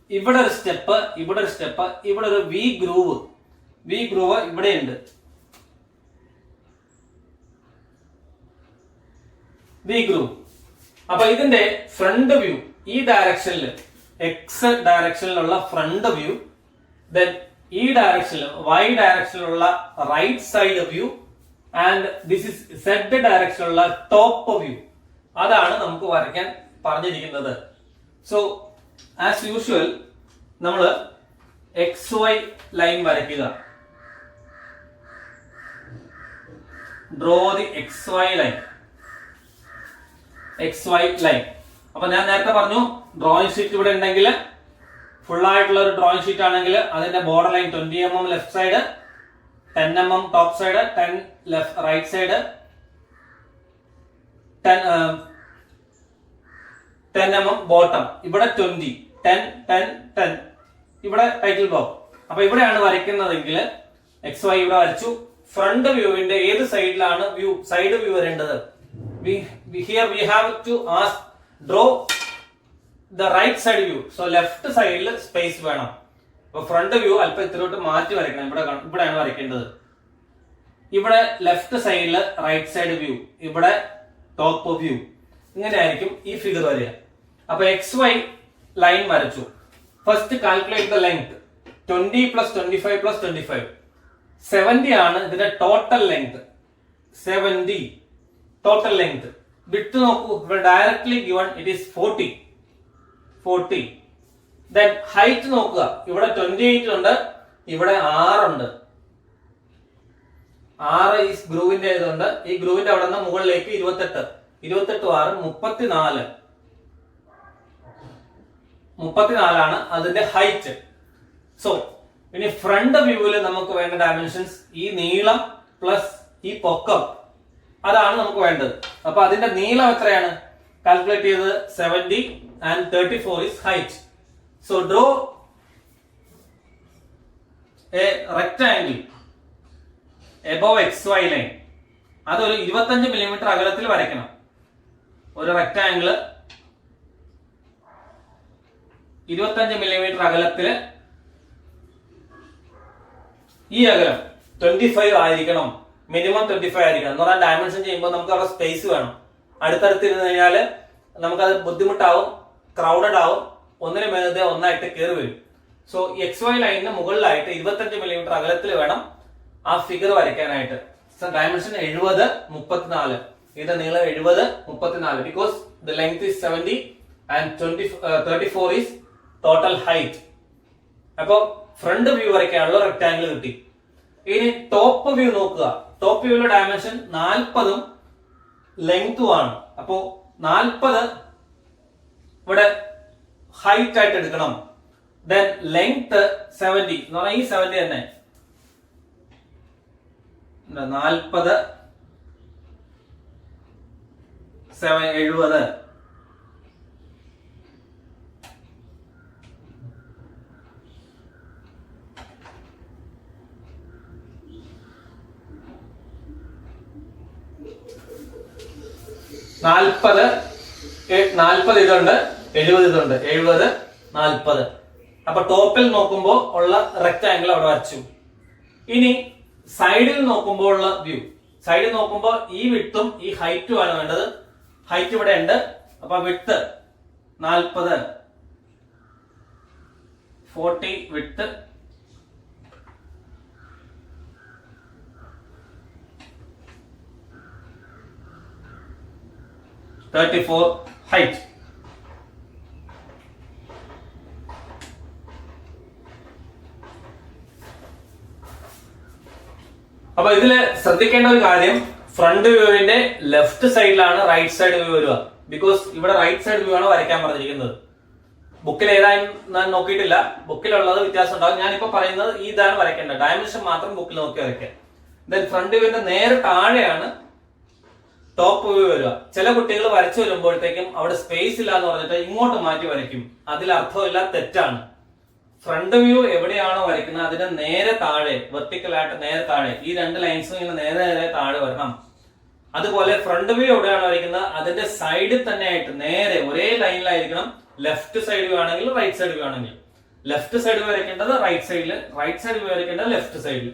ഇവിടെ ഒരു സ്റ്റെപ്പ്, ഇവിടെ ഒരു സ്റ്റെപ്പ്, ഇവിടെ ഒരു വി ഗ്രൂവ് ഇവിടെയുണ്ട്. V groove. അപ്പൊ ഇതിന്റെ ഫ്രണ്ട് വ്യൂ ഈ ഡയറക്ഷനിൽ, എക്സ് ഡയറക്ഷനിലുള്ള ഫ്രണ്ട് വ്യൂ, ദെൻ ഈ ഡയറക്ഷനിൽ വൈ ഡയറക്ഷനിലുള്ള right side view, and this is Z ഡയറക്ഷനിലുള്ള ടോപ്പ് വ്യൂ. അതാണ് നമുക്ക് വരയ്ക്കാൻ പറഞ്ഞിരിക്കുന്നത്. സോ ആസ് യൂഷ്വൽ നമ്മൾ XY ലൈൻ വരയ്ക്കുക. Draw the XY line. XY line. അപ്പൊ ഞാൻ നേരത്തെ പറഞ്ഞു ഡ്രോയിങ് ഷീറ്റ് ഇവിടെ ഉണ്ടെങ്കിൽ, ഫുൾ ആയിട്ടുള്ള ഒരു ഡ്രോയിങ് ഷീറ്റ് ആണെങ്കിൽ അതിന്റെ border line 20 mm left side, 10 mm top side, 10 left right side, 10 mm bottom. ഇവിടെ 20, 10, 10, 10. ഇവിടെ ടൈറ്റിൽ ബ്ലോക്ക്. അപ്പൊ ഇവിടെയാണ് വരയ്ക്കുന്നതെങ്കിൽ XY ഇവിടെ വരച്ചു. ഫ്രണ്ട് വ്യൂവിന്റെ ഏത് സൈഡിലാണ് സൈഡ് വ്യൂ വരേണ്ടത്? Here we have to ask, draw the right side view. So left സൈഡിൽ സ്പേസ് വേണം. അപ്പൊ ഫ്രണ്ട് വ്യൂ അല്പം ഇത്തിരോട്ട് മാറ്റി വരയ്ക്കണം. ഇവിടെയാണ് വരയ്ക്കേണ്ടത്. ഇവിടെ ലെഫ്റ്റ് സൈഡിൽ റൈറ്റ് സൈഡ് വ്യൂ, ഇവിടെ ടോപ്പ് വ്യൂ. ഇങ്ങനെ ആയിരിക്കും ഈ ഫിഗർ വരിക. അപ്പൊ XY ലൈൻ വരച്ചു. First calculate the length. 20 + 25 + 25 70 ആണ് ഇതിന്റെ total length. 70 total length. Width നോക്കൂ, ഇവിടെ directly given it is 40. Then height നോക്കുക, ഇവിടെ 28 ഉണ്ട്, ഇവിടെ 6 ഉണ്ട്. 6 ഈ ഗ്രൂവിന്റെ ഇതുണ്ട്. ഈ ഗ്രൂവിന്റെ അവിടെ നിന്ന് മുകളിലേക്ക് 28 6 34 ആണ് അതിന്റെ ഹൈറ്റ്. സോ ഇനി ഫ്രണ്ട് വ്യൂവിൽ നമുക്ക് വേണ്ട ഡയമെൻഷൻസ് ഈ നീളം പ്ലസ് ഈ പൊക്കം, അതാണ് നമുക്ക് വേണ്ടത്. അപ്പൊ അതിന്റെ നീളം എത്രയാണ് കാൽക്കുലേറ്റ് ചെയ്തത്? 70 and 34 is height. So draw a rectangle above XY line. അതൊരു 25 മില്ലിമീറ്റർ അകലത്തിൽ വരയ്ക്കണം. ഒരു റെക്ടാംഗിള് 25 മില്ലിമീറ്റർ അകലത്തില് ഈ അകലം 25 ആയിരിക്കണം. മിനിമം 25 ആയിരിക്കണം എന്ന് പറഞ്ഞാൽ ഡയമെൻഷൻ ചെയ്യുമ്പോൾ നമുക്ക് അവിടെ സ്പേസ് വേണം. അടുത്തടുത്തിരുന്ന് കഴിഞ്ഞാൽ നമുക്കത് ബുദ്ധിമുട്ടാവും, ക്രൗഡഡ് ആവും, ഒന്നിന് മേലത്തെ ഒന്നായിട്ട് കയറി വരും. സോ XY ലൈനിന് മുകളിലായിട്ട് 25 മില്ലിമീറ്റർ അകലത്തിൽ വേണം ആ ഫിഗർ വരയ്ക്കാനായിട്ട്. ഡയമെൻഷൻ 70 34. ഇതിന്റെ നീളം 70 34 because the length is 70 and 34 is total height. അപ്പോ ഫ്രണ്ട് വ്യൂ വരയ്ക്കാനുള്ള റെക്ടാംഗിൾ കിട്ടി. ഇനി ടോപ്പ് വ്യൂ നോക്കുക. ടോപ്പ് വ്യൂവിലെ ഡയമെൻഷൻ 40 ലെങ്തും ആണ്. അപ്പോ 40 ഇവിടെ ഹൈറ്റ് ആയിട്ട് എടുക്കണം. ദെൻ ലെങ്ത് 70 എന്ന് പറഞ്ഞാൽ ഈ 70 തന്നെ 40 70. നാൽപ്പത് ഇതുണ്ട്, 70 ഇതുണ്ട്, 70 40. അപ്പൊ ടോപ്പിൽ നോക്കുമ്പോൾ ഉള്ള റെക്ടാംഗിൾ അവിടെ വരച്ചു. ഇനി സൈഡിൽ നോക്കുമ്പോൾ ഉള്ള വ്യൂ. സൈഡിൽ നോക്കുമ്പോൾ ഈ വിഡ്ത്തും ഈ ഹൈറ്റും ആണ് വേണ്ടത്. ഹൈറ്റ് ഇവിടെ ഉണ്ട്. അപ്പൊ വിഡ്ത്ത് 40 40 വിഡ്ത്ത്, ഹൈറ്റ്. അപ്പൊ ഇതില് ശ്രദ്ധിക്കേണ്ട ഒരു കാര്യം, ഫ്രണ്ട് വ്യൂവിന്റെ ലെഫ്റ്റ് സൈഡിലാണ് റൈറ്റ് സൈഡ് വ്യൂ വരിക. ബിക്കോസ് ഇവിടെ റൈറ്റ് സൈഡ് വ്യൂ ആണ് വരയ്ക്കാൻ പറഞ്ഞിരിക്കുന്നത്. ബുക്കിൽ ഏതായാലും ഞാൻ നോക്കിയിട്ടില്ല, ബുക്കിലുള്ളത് വ്യത്യാസം ഉണ്ടാവും. ഞാനിപ്പോ പറയുന്നത് ഇതാണ് വരയ്ക്കേണ്ടത്. ഡയമെൻഷൻ മാത്രം ബുക്കിൽ നോക്കി വരയ്ക്കാം. ദെൻ ഫ്രണ്ട് വ്യൂവിന്റെ നേരെ താഴെയാണ് ടോപ്പ് വ്യൂ വരിക. ചില കുട്ടികൾ വരച്ചു വരുമ്പോഴത്തേക്കും അവിടെ സ്പേസ് ഇല്ല എന്ന് പറഞ്ഞിട്ട് ഇങ്ങോട്ട് മാറ്റി വരയ്ക്കും. അതിൽ അർത്ഥമില്ല, തെറ്റാണ്. ഫ്രണ്ട് വ്യൂ എവിടെയാണോ വരയ്ക്കുന്നത് അതിന്റെ നേരെ താഴെ, വെർട്ടിക്കൽ ആയിട്ട് നേരെ താഴെ, ഈ രണ്ട് ലൈൻസും ഇങ്ങനെ നേരെ നേരെ താഴെ വരണം. അതുപോലെ ഫ്രണ്ട് വ്യൂ എവിടെയാണോ വരയ്ക്കുന്നത് അതിന്റെ സൈഡിൽ തന്നെ ആയിട്ട് നേരെ ഒരേ ലൈനിലായിരിക്കണം. ലെഫ്റ്റ് സൈഡ് വ്യൂ ആണെങ്കിൽ റൈറ്റ് സൈഡ് വ്യൂ ആണെങ്കിൽ ലെഫ്റ്റ് സൈഡ് വരയ്ക്കേണ്ടത് റൈറ്റ് സൈഡിൽ, റൈറ്റ് സൈഡ് വരയ്ക്കേണ്ടത് ലെഫ്റ്റ് സൈഡിൽ.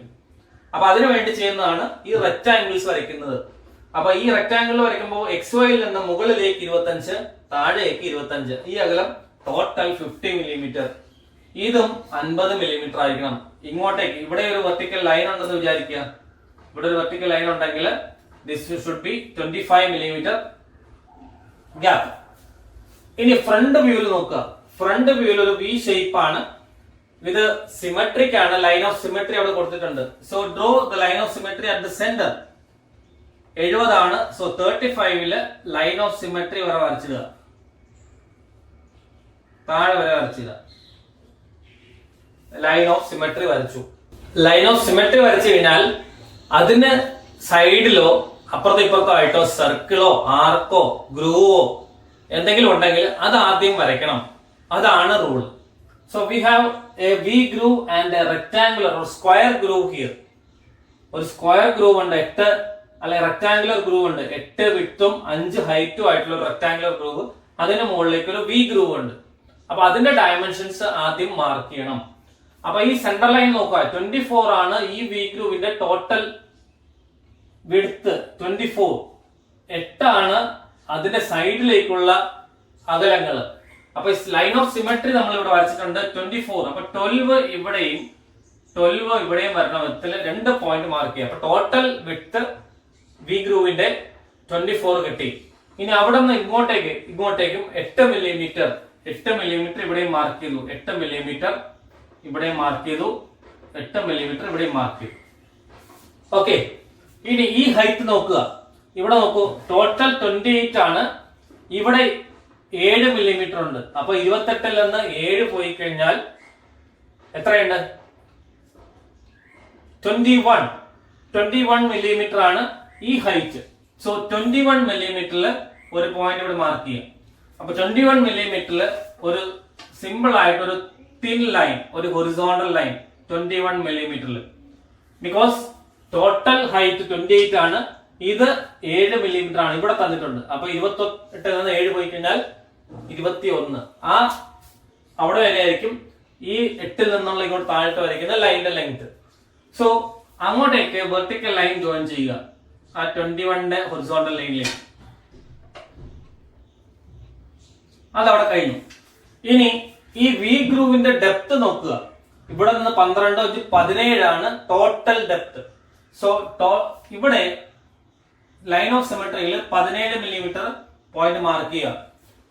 അപ്പൊ അതിനു വേണ്ടി ചെയ്യുന്നതാണ് ഈ റെക്ടാംഗിൾസ് വരയ്ക്കുന്നത്. അപ്പൊ ഈ റെക്ടാംഗിൾ വരയ്ക്കുമ്പോൾ XYയിൽ നിന്ന് മുകളിലേക്ക് 25, താഴേക്ക് 25. ഈ അകലം ടോട്ടൽ 50 മില്ലിമീറ്റർ. ഇതും 50 മില്ലിമീറ്റർ ആയിരിക്കണം. ഇങ്ങോട്ടേക്ക് ഇവിടെ ഒരു വെർട്ടിക്കൽ ലൈൻ ഉണ്ടെന്ന് വിചാരിക്കുക. ഇവിടെ ഒരു വെർട്ടിക്കൽ ലൈൻ ഉണ്ടെങ്കിൽ this should be 25 millimetre gap. ഇനി ഫ്രണ്ട് വ്യൂവിൽ നോക്കുക. ഫ്രണ്ട് വ്യൂവിൽ ഒരു V ഷേപ്പ് ആണ്. ഇത് സിമെട്രിക് ആണ്. ലൈൻ ഓഫ് സിമെട്രി അവിടെ കൊടുത്തിട്ടുണ്ട്. So draw the line of symmetry at the centre. 70 ആണ്. സോ 35ല് ലൈൻ ഓഫ് സിമെട്രി വരെ വരച്ചിടുക. താഴെ വരെ വരച്ചിടുക. ലൈൻ ഓഫ് സിമെട്രി വരച്ചു. ലൈൻ ഓഫ് സിമെട്രി വരച്ചു കഴിഞ്ഞാൽ അതിന് സൈഡിലോ അപ്പുറത്തോ ഇപ്പുറത്തോ ആയിട്ടോ സർക്കിളോ ആർക്കോ ഗ്രൂവോ എന്തെങ്കിലും ഉണ്ടെങ്കിൽ അത് ആദ്യം വരയ്ക്കണം. അതാണ് rule. So we have A V groove and A rectangular or square groove here. ഒരു സ്ക്വയർ ഗ്രൂവ് ഉണ്ട്, 8, അല്ലെ റെക്ടാംഗുലർ ഗ്രൂവ് ഉണ്ട്, 8 വിഡ്ത്തും 5 ഹൈറ്റും ആയിട്ടുള്ള ഒരു റെക്ടാംഗുലർ ഗ്രൂവ്. അതിന് മുകളിലേക്ക് ഒരു V ഗ്രൂവ് ഉണ്ട്. അപ്പൊ അതിന്റെ ഡയമെൻഷൻസ് ആദ്യം മാർക്ക് ചെയ്യണം. അപ്പൊ ഈ സെൻട്രൽ ലൈൻ നോക്കുക, 24 ആണ് ഈ വി ഗ്രൂവിന്റെ ടോട്ടൽ വിഡ്ത്ത് 24. 8 ആണ് അതിന്റെ സൈഡിലേക്കുള്ള അകലങ്ങള്. അപ്പൊ ലൈൻ ഓഫ് സിമെട്രി നമ്മൾ ഇവിടെ വരച്ചിട്ടുണ്ട് 24. അപ്പൊ 12 ഇവിടെയും 12 ഇവിടെയും വരണ വിധത്തിൽ 2 പോയിന്റ് മാർക്ക് ചെയ്യാം. അപ്പൊ ടോട്ടൽ വിഡ്ത്ത് വി ഗ്രൂവിന്റെ 24 കിട്ടി. ഇനി അവിടെ നിന്ന് ഇങ്ങോട്ടേക്കും 8 മില്ലിമീറ്റർ ഇവിടെയും മാർക്ക് ചെയ്തു, 8 മില്ലിമീറ്റർ ഇവിടെയും മാർക്ക് ചെയ്തു, 8 മില്ലിമീറ്റർ ഇവിടെയും മാർക്ക് ചെയ്തു. ഓക്കെ, ഇനി ഈ ഹൈറ്റ് നോക്കുക. ഇവിടെ നോക്കൂ, ടോട്ടൽ 28 ആണ്, ഇവിടെ 7 മില്ലിമീറ്റർ ഉണ്ട്. അപ്പൊ 28ൽ നിന്ന് 7 പോയി കഴിഞ്ഞാൽ എത്രയുണ്ട്? 21 മില്ലിമീറ്റർ ആണ് ഈ ഹൈറ്റ്. സോ 21 മില്ലിമീറ്ററിൽ ഒരു പോയിന്റ് ഇവിടെ മാർക്ക് ചെയ്യാം. അപ്പൊ 21 മില്ലിമീറ്ററിൽ ഒരു സിമ്പിൾ ആയിട്ട് ഒരു തിൻ ലൈൻ, ഒരു ഹൊറിസോണ്ടൽ ലൈൻ 21 മില്ലിമീറ്ററിൽ. ബിക്കോസ് ടോട്ടൽ ഹൈറ്റ് 28 ആണ്, ഇത് 7 മില്ലിമീറ്റർ ആണ് ഇവിടെ തന്നിട്ടുണ്ട്. അപ്പൊ 28ൽ നിന്ന് 7 പോയി കഴിഞ്ഞാൽ 21. ആ അവിടെ വരെ ആയിരിക്കും ഈ 8ൽ നിന്നുള്ള ഇങ്ങോട്ട് താഴോട്ട് വരയ്ക്കുന്ന ലൈനിന്റെ ലെങ്ത്. സോ അങ്ങോട്ടേക്ക് വെർട്ടിക്കൽ ലൈൻ ജോയിൻ ചെയ്യുക ആ 21ന്റെ ഹൊറിസോണ്ടൽ ലൈനിലേക്ക്. അതവിടെ കഴിഞ്ഞു. ഇനി ഈ വി ഗ്രൂവിന്റെ ഡെപ്ത് നോക്കുക. ഇവിടെ നിന്ന് 12 17 ആണ് ടോട്ടൽ ഡെപ്ത്. സോ ഇവിടെ ലൈൻ ഓഫ് സിമെട്രിയിൽ 17 മില്ലിമീറ്റർ പോയിന്റ് മാർക്ക് ചെയ്യുക.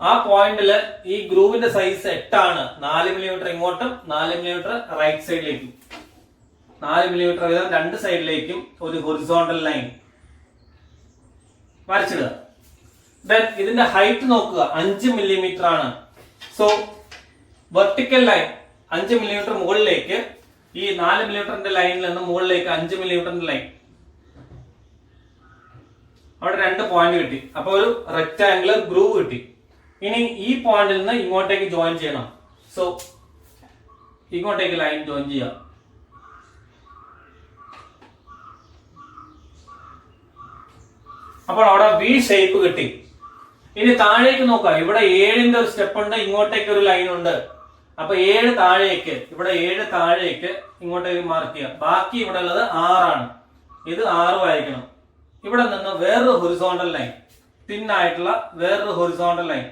ആ പോയിന്റിൽ ഈ ഗ്രൂവിന്റെ സൈസ് 8 ആണ്. 4 മില്ലിമീറ്റർ ഇങ്ങോട്ടും 4 മില്ലിമീറ്റർ റൈറ്റ് സൈഡിലേക്കും, 4 മില്ലിമീറ്റർ വീതം 2 സൈഡിലേക്കും ഒരു ഹൊറിസോണ്ടൽ ലൈൻ വരച്ചിടുക. ദെൻ ഇതിന്റെ ഹൈറ്റ് നോക്കുക, 5 മില്ലിമീറ്റർ ആണ്. സോ വെർട്ടിക്കൽ ലൈൻ 5 മില്ലിമീറ്റർ മുകളിലേക്ക്, ഈ 4 മില്ലിമീറ്ററിന്റെ ലൈനിൽ നിന്ന് മുകളിലേക്ക് 5 മില്ലിമീറ്ററിന്റെ ലൈൻ, അവിടെ 2 പോയിന്റ് കിട്ടി. അപ്പൊ ഒരു റെക്ടാംഗുലർ ഗ്രൂവ് കിട്ടി. ഇനി ഈ പോയിന്റിൽ നിന്ന് ഇങ്ങോട്ടേക്ക് ജോയിൻ ചെയ്യണം. സോ ഇങ്ങോട്ടേക്ക് ലൈൻ ജോയിൻ ചെയ്യാം. അപ്പോൾ അവിടെ വി ഷേപ്പ് കിട്ടി. ഇനി താഴേക്ക് നോക്കാം. ഇവിടെ 7ന്റെ ഒരു സ്റ്റെപ്പ് ഉണ്ട്, ഇങ്ങോട്ടേക്ക് ഒരു ലൈൻ ഉണ്ട്. അപ്പൊ 7 താഴേക്ക്, ഇവിടെ 7 താഴേക്ക് ഇങ്ങോട്ടേക്ക് മാർക്ക് ചെയ്യാം. ബാക്കി ഇവിടെ ഉള്ളത് 6 ആണ്. ഇത് 6 ആയിരിക്കണം. ഇവിടെ നിന്ന് വേറൊരു ഹൊറിസോണ്ടൽ ലൈൻ, തിൻ ആയിട്ടുള്ള വേറൊരു ഹൊറിസോണ്ടൽ ലൈൻ,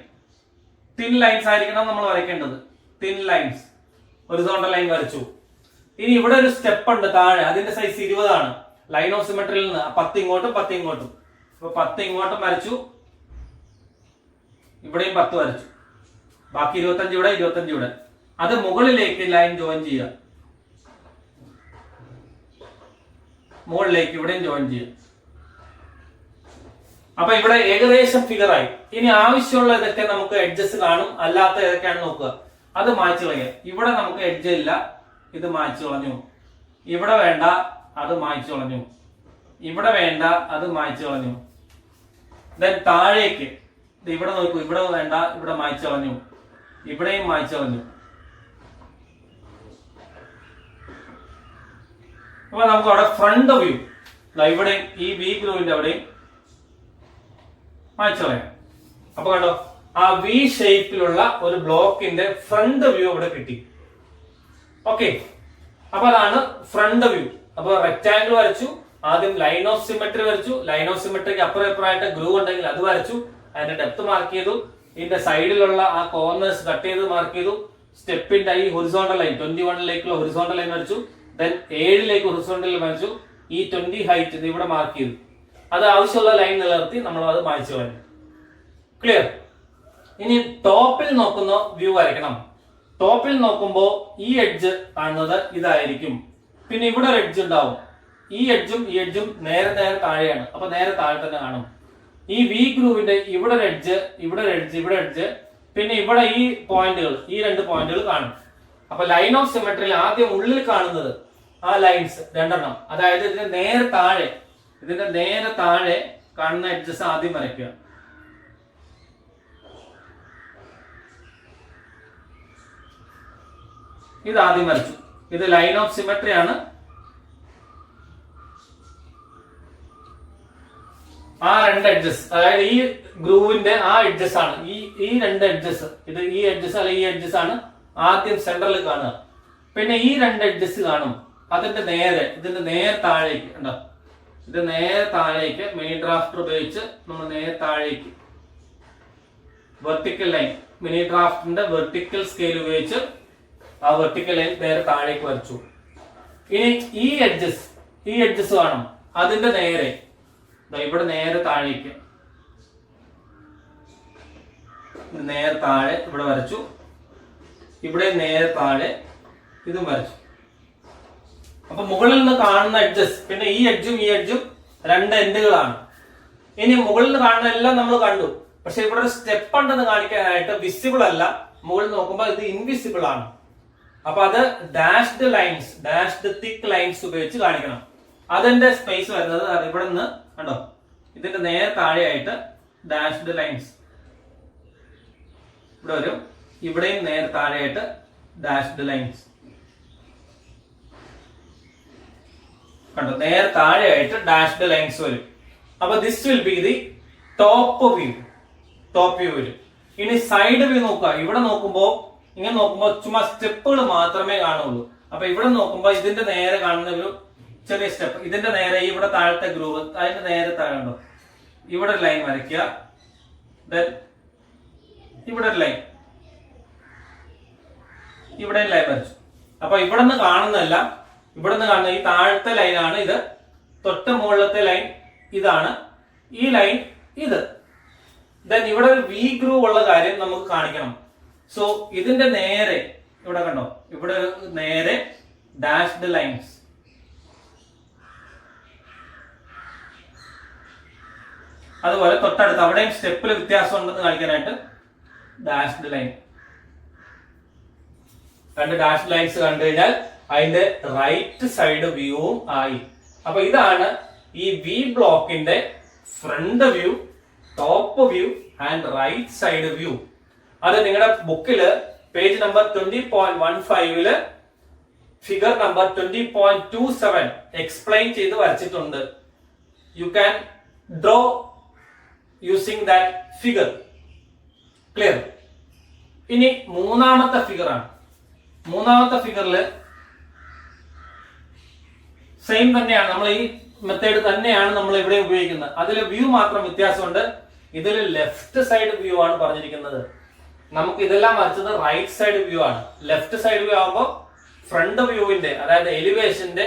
തിൻ ലൈൻസ് ആയിരിക്കണം നമ്മൾ വരയ്ക്കേണ്ടത്. തിൻ ലൈൻസ് ഹൊറിസോണ്ടൽ ലൈൻ വരച്ചു. ഇനി ഇവിടെ ഒരു സ്റ്റെപ്പ് ഉണ്ട് താഴെ, അതിന്റെ സൈസ് 20 ആണ്. ലൈൻ ഓഫ് സിമെട്രിയിൽ നിന്ന് 10 ഇങ്ങോട്ടും 10 ഇങ്ങോട്ടും. അപ്പൊ 10 ഇങ്ങോട്ടും വരച്ചു, ഇവിടെയും 10 വരച്ചു. ബാക്കി 25 ഇവിടെ, 25 ഇവിടെ. അത് മുകളിലേക്ക് ലൈൻ ജോയിൻ ചെയ്യുക. മുകളിലേക്ക് ഇവിടെയും ജോയിൻ ചെയ്യുക. അപ്പൊ ഇവിടെ ഏകദേശം ഫിഗർ ആയി. ഇനി ആവശ്യമുള്ള ഇതൊക്കെ നമുക്ക് എഡ്ജസ് കാണും, അല്ലാത്ത ഏതൊക്കെയാണ് നോക്കുക. അത് മായ്ച്ചു കളയുക. ഇവിടെ നമുക്ക് എഡ്ജ് ഇല്ല, ഇത് മായ്ച്ചു കളഞ്ഞു. ഇവിടെ വേണ്ട, അത് മായ്ച്ചു കളഞ്ഞു. ഇവിടെ വേണ്ട, അത് മായ്ച്ചു കളഞ്ഞു. ദെൻ താഴേക്ക് ഇവിടെ നോക്കൂ, ഇവിടെ വേണ്ട, ഇവിടെ മായ്ച്ചു കളഞ്ഞു. ഇവിടെയും മായ്ച്ചു കളഞ്ഞു. അപ്പൊ നമുക്ക് അവിടെ ഫ്രണ്ട് വ്യൂ, ഇവിടെയും ഈ വി ഗ്രൂവിന്റെ അവിടെയും മായ്ച്ചു കളയാം. അപ്പൊ കണ്ടോ, ആ വി ഷേപ്പിലുള്ള ഒരു ബ്ലോക്കിന്റെ ഫ്രണ്ട് വ്യൂ ഇവിടെ കിട്ടി. ഓക്കെ, അപ്പൊ അതാണ് ഫ്രണ്ട് വ്യൂ. അപ്പൊ റെക്ടാംഗിൾ വരച്ചു, ആദ്യം ലൈൻ ഓഫ് സിമെട്രി വരച്ചു. ലൈൻ ഓഫ് സിമെട്രിക്ക് അപ്പുറം ഇപ്പുറമായിട്ട് ഗ്രൂവ് ഉണ്ടെങ്കിൽ അത് വരച്ചു, അതിന്റെ ഡെപ്ത് മാർക്ക് ചെയ്തു. ഇതിന്റെ സൈഡിലുള്ള ആ കോർണേഴ്സ് കട്ട് ചെയ്ത് മാർക്ക് ചെയ്തു. സ്റ്റെപ്പിന്റെ ഈ ഹൊറിസോണ്ടൽ ലൈൻ 21ലേക്കുള്ള ഹൊറിസോണ്ടൽ ലൈൻ വരച്ചു. ദെൻ 7ലേക്ക് ഹൊറിസോണ്ടൽ ലൈൻ വരച്ചു. ഈ 20 ഹൈറ്റ് ഇവിടെ മാർക്ക് ചെയ്തു. അത് ആവശ്യമുള്ള ലൈൻ നിലനിർത്തി നമ്മൾ അത് മായ്ച്ചു കളഞ്ഞു. ക്ലിയർ? ഇനി ടോപ്പിൽ നോക്കുന്ന വ്യൂ വരയ്ക്കണം. ടോപ്പിൽ നോക്കുമ്പോൾ ഈ എഡ്ജ് കാണുന്നത് ഇതായിരിക്കും. പിന്നെ ഇവിടെ ഒരു എഡ്ജ് ഉണ്ടാവും. ഈ എഡ്ജും ഈ എഡ്ജും നേരെ നേരെ താഴെയാണ്. അപ്പൊ നേരെ താഴെ തന്നെ കാണും. ഈ വി ഗ്രൂവിന്റെ ഇവിടെ ഒരു എഡ്ജ്, ഇവിടെ ഒരു എഡ്ജ്, ഇവിടെ എഡ്ജ്, പിന്നെ ഇവിടെ ഈ പോയിന്റുകൾ, ഈ 2 പോയിന്റുകൾ കാണും. അപ്പൊ ലൈൻ ഓഫ് സിമെട്രിയിൽ ആദ്യം ഉള്ളിൽ കാണുന്നത് ആ ലൈൻസ് 2 അതായത് ഇതിന്റെ നേരെ താഴെ കാണുന്ന എഡ്ജസ് ആദ്യം വരയ്ക്കുക. ഇത് ആദ്യം വരച്ചു. ഇത് ലൈൻ ഓഫ് സിമെട്രി ആണ്. ആ 2 രണ്ട് എഡ്ജസ്, അതായത് ഈ ഗ്രൂവിന്റെ ആ എഡ്ജസ് ആണ് ഈ രണ്ട് എഡ്ജസ്, ഇത് ഈ എഡ്ജസ് അല്ലെ ഈ എഡ്ജസ് ആണ് ആദ്യം സെന്ററിൽ കാണുക. പിന്നെ ഈ രണ്ട് എഡ്ജസ് കാണും, അതിന്റെ നേരെ ഇതിന്റെ നേരെ താഴേക്ക് ഉണ്ടോ, ഇത് നേരെ താഴേക്ക് മിനി ഡ്രാഫ്റ്റർ ഉപയോഗിച്ച് നമ്മൾ നേരെ താഴേക്ക് വെർട്ടിക്കൽ ലൈൻ, മിനി ഡ്രാഫ്റ്റിന്റെ വെർട്ടിക്കൽ സ്കെയിൽ ഉപയോഗിച്ച് ആ വെർട്ടിക്കൽ ലൈൻ നേരെ താഴേക്ക് വരച്ചു. ഇനി ഈ എഡ്ജസ് കാണും, അതിന്റെ നേരെ ഇവിടെ നേരെ താഴേക്ക് നേരെ താഴെ ഇവിടെ വരച്ചു, ഇവിടെ നേരെ താഴെ ഇതും വരച്ചു. അപ്പൊ മുകളിൽ നിന്ന് കാണുന്ന എഡ്ജസ്, പിന്നെ ഈ എഡ്ജും രണ്ട് എൻഡുകളാണ്. ഇനി മുകളിൽ നിന്ന് കാണുന്ന എല്ലാം നമ്മൾ കണ്ടു, പക്ഷെ ഇവിടെ ഒരു സ്റ്റെപ്പ് ഉണ്ടെന്ന് കാണിക്കാനായിട്ട് വിസിബിൾ അല്ല, മുകളിൽ നോക്കുമ്പോൾ ഇത് ഇൻവിസിബിൾ ആണ്. അപ്പൊ അത് ഡാഷ്ഡ് ലൈൻസ്, ഡാഷ്ഡ് തിക്ക് ലൈൻസ് ഉപയോഗിച്ച് കാണിക്കണം. അതിന്റെ സ്പേസ് വരുന്നത് ഇവിടെ നിന്ന് കണ്ടോ, ഇതിന്റെ നേരെ താഴെയായിട്ട് ഡാഷ്ഡ് ലൈൻസ് ഇവിടെ വരും, ഇവിടെയും നേരെ താഴെയായിട്ട് ഡാഷ്ഡ് ലൈൻസ് കണ്ടോ, നേരെ താഴെയായിട്ട് ഡാഷ്ഡ് ലൈൻസ് വരും. അപ്പൊ this will be the top വ്യൂവിൽ. ഇനി സൈഡ് വ്യൂ നോക്കുക. ഇവിടെ നോക്കുമ്പോ ഇങ്ങനെ നോക്കുമ്പോ ചുമ്മാ സ്റ്റെപ്പുകൾ മാത്രമേ കാണുള്ളൂ. അപ്പൊ ഇവിടെ നോക്കുമ്പോ ഇതിന്റെ നേരെ കാണുന്ന ഒരു ചെറിയ സ്റ്റെപ്പ്, ഇതിന്റെ നേരെ ഇവിടെ താഴത്തെ ഗ്രൂവ്, അതിന്റെ നേരെ താഴെ ഉണ്ടോ, ഇവിടെ ഒരു ലൈൻ വരയ്ക്കുക, ഇവിടെ ഒരു ലൈൻ, ഇവിടെ ലൈൻ വരച്ചു. അപ്പൊ ഇവിടെ നിന്ന് കാണുന്നതല്ല, ഇവിടെ നിന്ന് കാണുന്ന ഈ താഴത്തെ ലൈനാണ് ഇത്, തൊട്ട് മുകളിലത്തെ ലൈൻ ഇതാണ്, ഈ ലൈൻ ഇത്. ദെൻ ഇവിടെ ഒരു വി ഗ്രൂവ് ഉള്ള കാര്യം നമുക്ക് കാണിക്കണം. സോ ഇതിന്റെ നേരെ ഇവിടെ കണ്ടോ, ഇവിടെ നേരെ ഡാഷ്ഡ് ലൈൻസ്, അതുപോലെ തൊട്ടടുത്ത് അവിടെയും സ്റ്റെപ്പിൽ വ്യത്യാസം ഉണ്ടെന്ന് കാണിക്കാനായിട്ട് ഡാഷ്ഡ് ലൈൻ, രണ്ട് ഡാഷ് ലൈൻസ് കണ്ടു കഴിഞ്ഞാൽ അതിന്റെ റൈറ്റ് സൈഡ് വ്യൂവും ആയി. അപ്പൊ ഇതാണ് ഈ വി ബ്ലോക്കിന്റെ front view, top view and right side view. അത് നിങ്ങളുടെ ബുക്കില് page number 20.15 figure number 20.27 explain ചെയ്ത് വരച്ചിട്ടുണ്ട്. You can draw using that figure. Clear? ഇനി മൂന്നാമത്തെ ഫിഗർ ആണ്. മൂന്നാമത്തെ ഫിഗറിൽ സെയിം തന്നെയാണ്, നമ്മൾ ഈ മെത്തേഡ് തന്നെയാണ് നമ്മൾ ഇവിടെ ഉപയോഗിക്കുന്നത്. അതിൽ വ്യൂ മാത്രം വ്യത്യാസമുണ്ട്. ഇതിൽ ലെഫ്റ്റ് സൈഡ് വ്യൂ ആണ് പറഞ്ഞിരിക്കുന്നത്. നമുക്ക് ഇതെല്ലാം വരച്ചത് റൈറ്റ് സൈഡ് വ്യൂ ആണ്. ലെഫ്റ്റ് സൈഡ് വ്യൂ ആകുമ്പോൾ ഫ്രണ്ട് വ്യൂവിന്റെ, അതായത് എലിവേഷന്റെ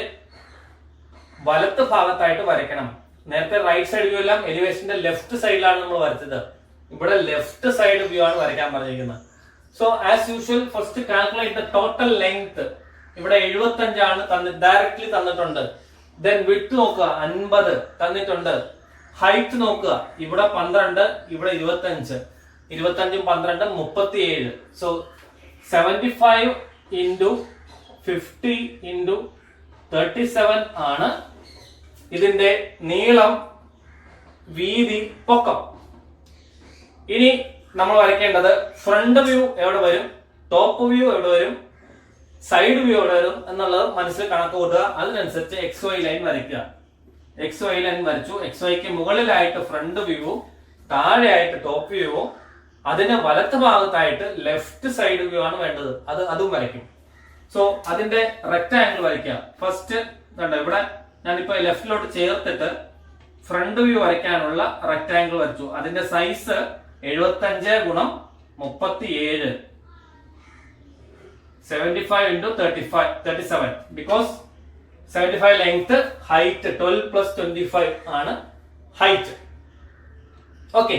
വലത്ത് ഭാഗത്തായിട്ട് വരയ്ക്കണം. നേരത്തെ റൈറ്റ് സൈഡ് വ്യൂ എല്ലാം എലിവേഷന്റെ ലെഫ്റ്റ് സൈഡിലാണ് നമ്മൾ വരച്ചത്. ഇവിടെ ലെഫ്റ്റ് സൈഡ് വ്യൂ ആണ് വരയ്ക്കാൻ പറഞ്ഞിരിക്കുന്നത്. So as usual first calculate the total length. ഇവിടെ 75 ആണ് ഡയറക്ട്ലി തന്നിട്ടുണ്ട്. ദെൻ വിഡ്ത് നോക്കുക, 50 തന്നിട്ടുണ്ട്. ഹൈറ്റ് നോക്കുക, ഇവിടെ 12, ഇവിടെ 25, 25ഉം 12ഉം 37. സോ 75 into 50 into 37 ആണ് ഇതിന്റെ നീളം, വീതി, പൊക്കം. ഇനി നമ്മൾ വരയ്ക്കേണ്ടത് ഫ്രണ്ട് വ്യൂ എവിടെ വരും, ടോപ്പ് വ്യൂ എവിടെ വരും, സൈഡ് വ്യൂ എവിടെ വരും എന്നുള്ളത് മനസ്സിൽ കണക്ക് കൂട്ടുക. അതിനനുസരിച്ച് XY ലൈൻ വരയ്ക്കുക. XY ലൈൻ വരച്ചു. XYക്ക് മുകളിലായിട്ട് ഫ്രണ്ട് വ്യൂവും താഴെയായിട്ട് ടോപ്പ് വ്യൂവും അതിന് വലത്ത് ഭാഗത്തായിട്ട് ലെഫ്റ്റ് സൈഡ് വ്യൂ ആണ് വേണ്ടത്. അതും വരയ്ക്കും. സോ അതിന്റെ റെക്ടാംഗിൾ വരയ്ക്കുക. ഫസ്റ്റ് കണ്ടോ, ഇവിടെ ഞാനിപ്പോ ലെഫ്റ്റിലോട്ട് ചേർത്തിട്ട് ഫ്രണ്ട് വ്യൂ വരയ്ക്കാനുള്ള റെക്ടാംഗിൾ വരച്ചു. അതിന്റെ സൈസ് 75 ഗുണം 37, 75 into 37 because 75 length, height 12 plus 25 ആണ് ഹൈറ്റ്. ഓക്കെ,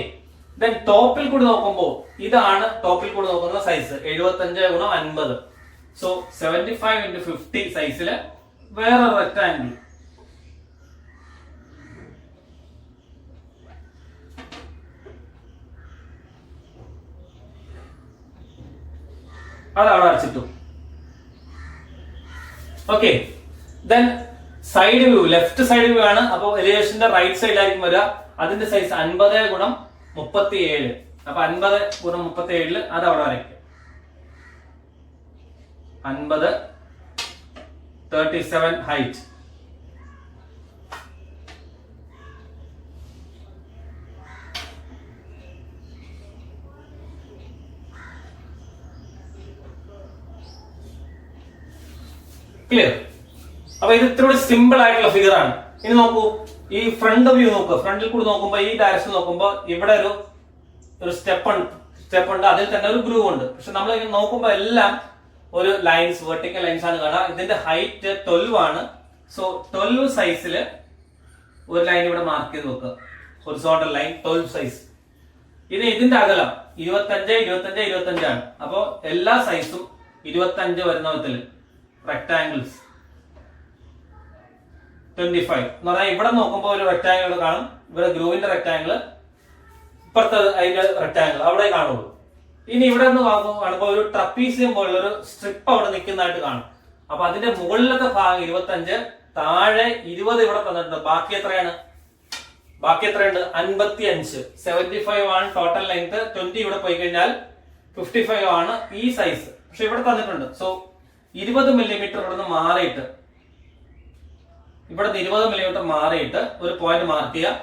ദെൻ ടോപ്പിൽ കൂടി നോക്കുമ്പോൾ ഇതാണ് ടോപ്പിൽ കൂടി നോക്കുന്ന സൈസ് 75 ഗുണം 50. സോ 75 into 50 സൈസില് വേറെ റെക്ടാംഗിൾ. അതവിടെ വരച്ചിട്ടു. Okay, then side view, left side view ആണ്. അപ്പൊ എലിവേഷന്റെ റൈറ്റ് സൈഡിലായിരിക്കും വരിക. അതിന്റെ സൈസ് 50 ഗുണം 37. അപ്പൊ 50 ഗുണം 37 അത് അവിടെ വരയ്ക്കും. 50, 37 ഹൈറ്റ്. ക്ലിയർ? അപ്പൊ ഇത് ഇത്തിരി സിമ്പിൾ ആയിട്ടുള്ള ഫിഗർ ആണ്. ഇനി നോക്കൂ, ഈ ഫ്രണ്ട് വ്യൂ നോക്കുക. ഫ്രണ്ടിൽ കൂടി നോക്കുമ്പോൾ ഈ ഡയറക്ഷൻ നോക്കുമ്പോൾ ഇവിടെ ഒരു സ്റ്റെപ്പ് ഉണ്ട്, അതിൽ തന്നെ ഒരു ഗ്രൂവ് ഉണ്ട്. പക്ഷെ നമ്മൾ നോക്കുമ്പോൾ എല്ലാം ഒരു ലൈൻസ്, വെർട്ടിക്കൽ ലൈൻസ് ആണ് കാണാം. ഇതിന്റെ ഹൈറ്റ് 12 ആണ്. സോ 12 സൈസിൽ ഒരു ലൈൻ ഇവിടെ മാർക്ക് ചെയ്ത് വെക്കുക. Horizontal line 12 size. ഇനി ഇതിന്റെ അകലം 25, 25, 25 ആണ്. അപ്പോ എല്ലാ സൈസും 25 വരുന്ന വിധത്തിൽ റെക്ടാംഗിൾസ് 25 എന്ന് പറഞ്ഞാൽ ഇവിടെ നോക്കുമ്പോൾ ഒരു റെക്ടാംഗിൾ കാണും. ഇവിടെ ഗ്രൂവിന്റെ റെക്ടാംഗിൾ, ഇപ്പുറത്തെ അതിന്റെ റെക്ടാംഗിൾ അവിടെ കാണുള്ളൂ. ഇനി ഇവിടെ നിന്ന് കാണുമ്പോൾ ഒരു ട്രപ്പീസിയം പോലുള്ള ഒരു സ്ട്രിപ്പ് അവിടെ നിൽക്കുന്നതായിട്ട് കാണും. അപ്പൊ അതിന്റെ മുകളിലത്തെ ഭാഗം 25, താഴെ 20 ഇവിടെ തന്നിട്ടുണ്ട്. ബാക്കി എത്രയാണ്? ബാക്കി എത്രയുണ്ട്? 55. 75 ആണ് ടോട്ടൽ ലെങ്ത്. 20 ഇവിടെ പോയി കഴിഞ്ഞാൽ 55 ആണ് ഈ സൈസ്. പക്ഷെ ഇവിടെ തന്നിട്ടുണ്ട്. സോ 20 മില്ലിമീറ്റർ ഇവിടെ നിന്ന് മാറിയിട്ട്, ഇവിടെ 20 മില്ലിമീറ്റർ മാറിയിട്ട് ഒരു പോയിന്റ് മാർക്ക് ചെയ്യുക.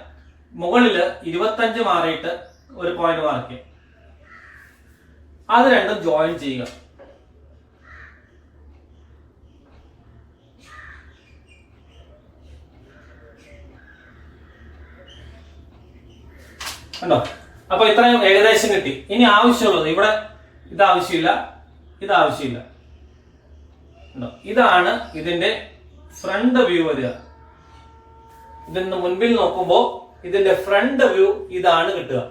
മുകളില് 25 മാറിയിട്ട് ഒരു പോയിന്റ് മാർക്ക് ചെയ്യുക. അത് രണ്ടും ജോയിൻ ചെയ്യുക. കണ്ടോ? അപ്പൊ ഇത്രയും ഏകദേശം കിട്ടി. ഇനി ആവശ്യമുള്ളത് ഇവിടെ ഇത് ആവശ്യമില്ല, ഇത് ആവശ്യമില്ല. ഇതാണ് ഇതിന്റെ ഫ്രണ്ട് വ്യൂ വരിക. ഇതിന് മുൻപിൽ നോക്കുമ്പോൾ ഇതിന്റെ ഫ്രണ്ട് വ്യൂ ഇതാണ് കിട്ടുക.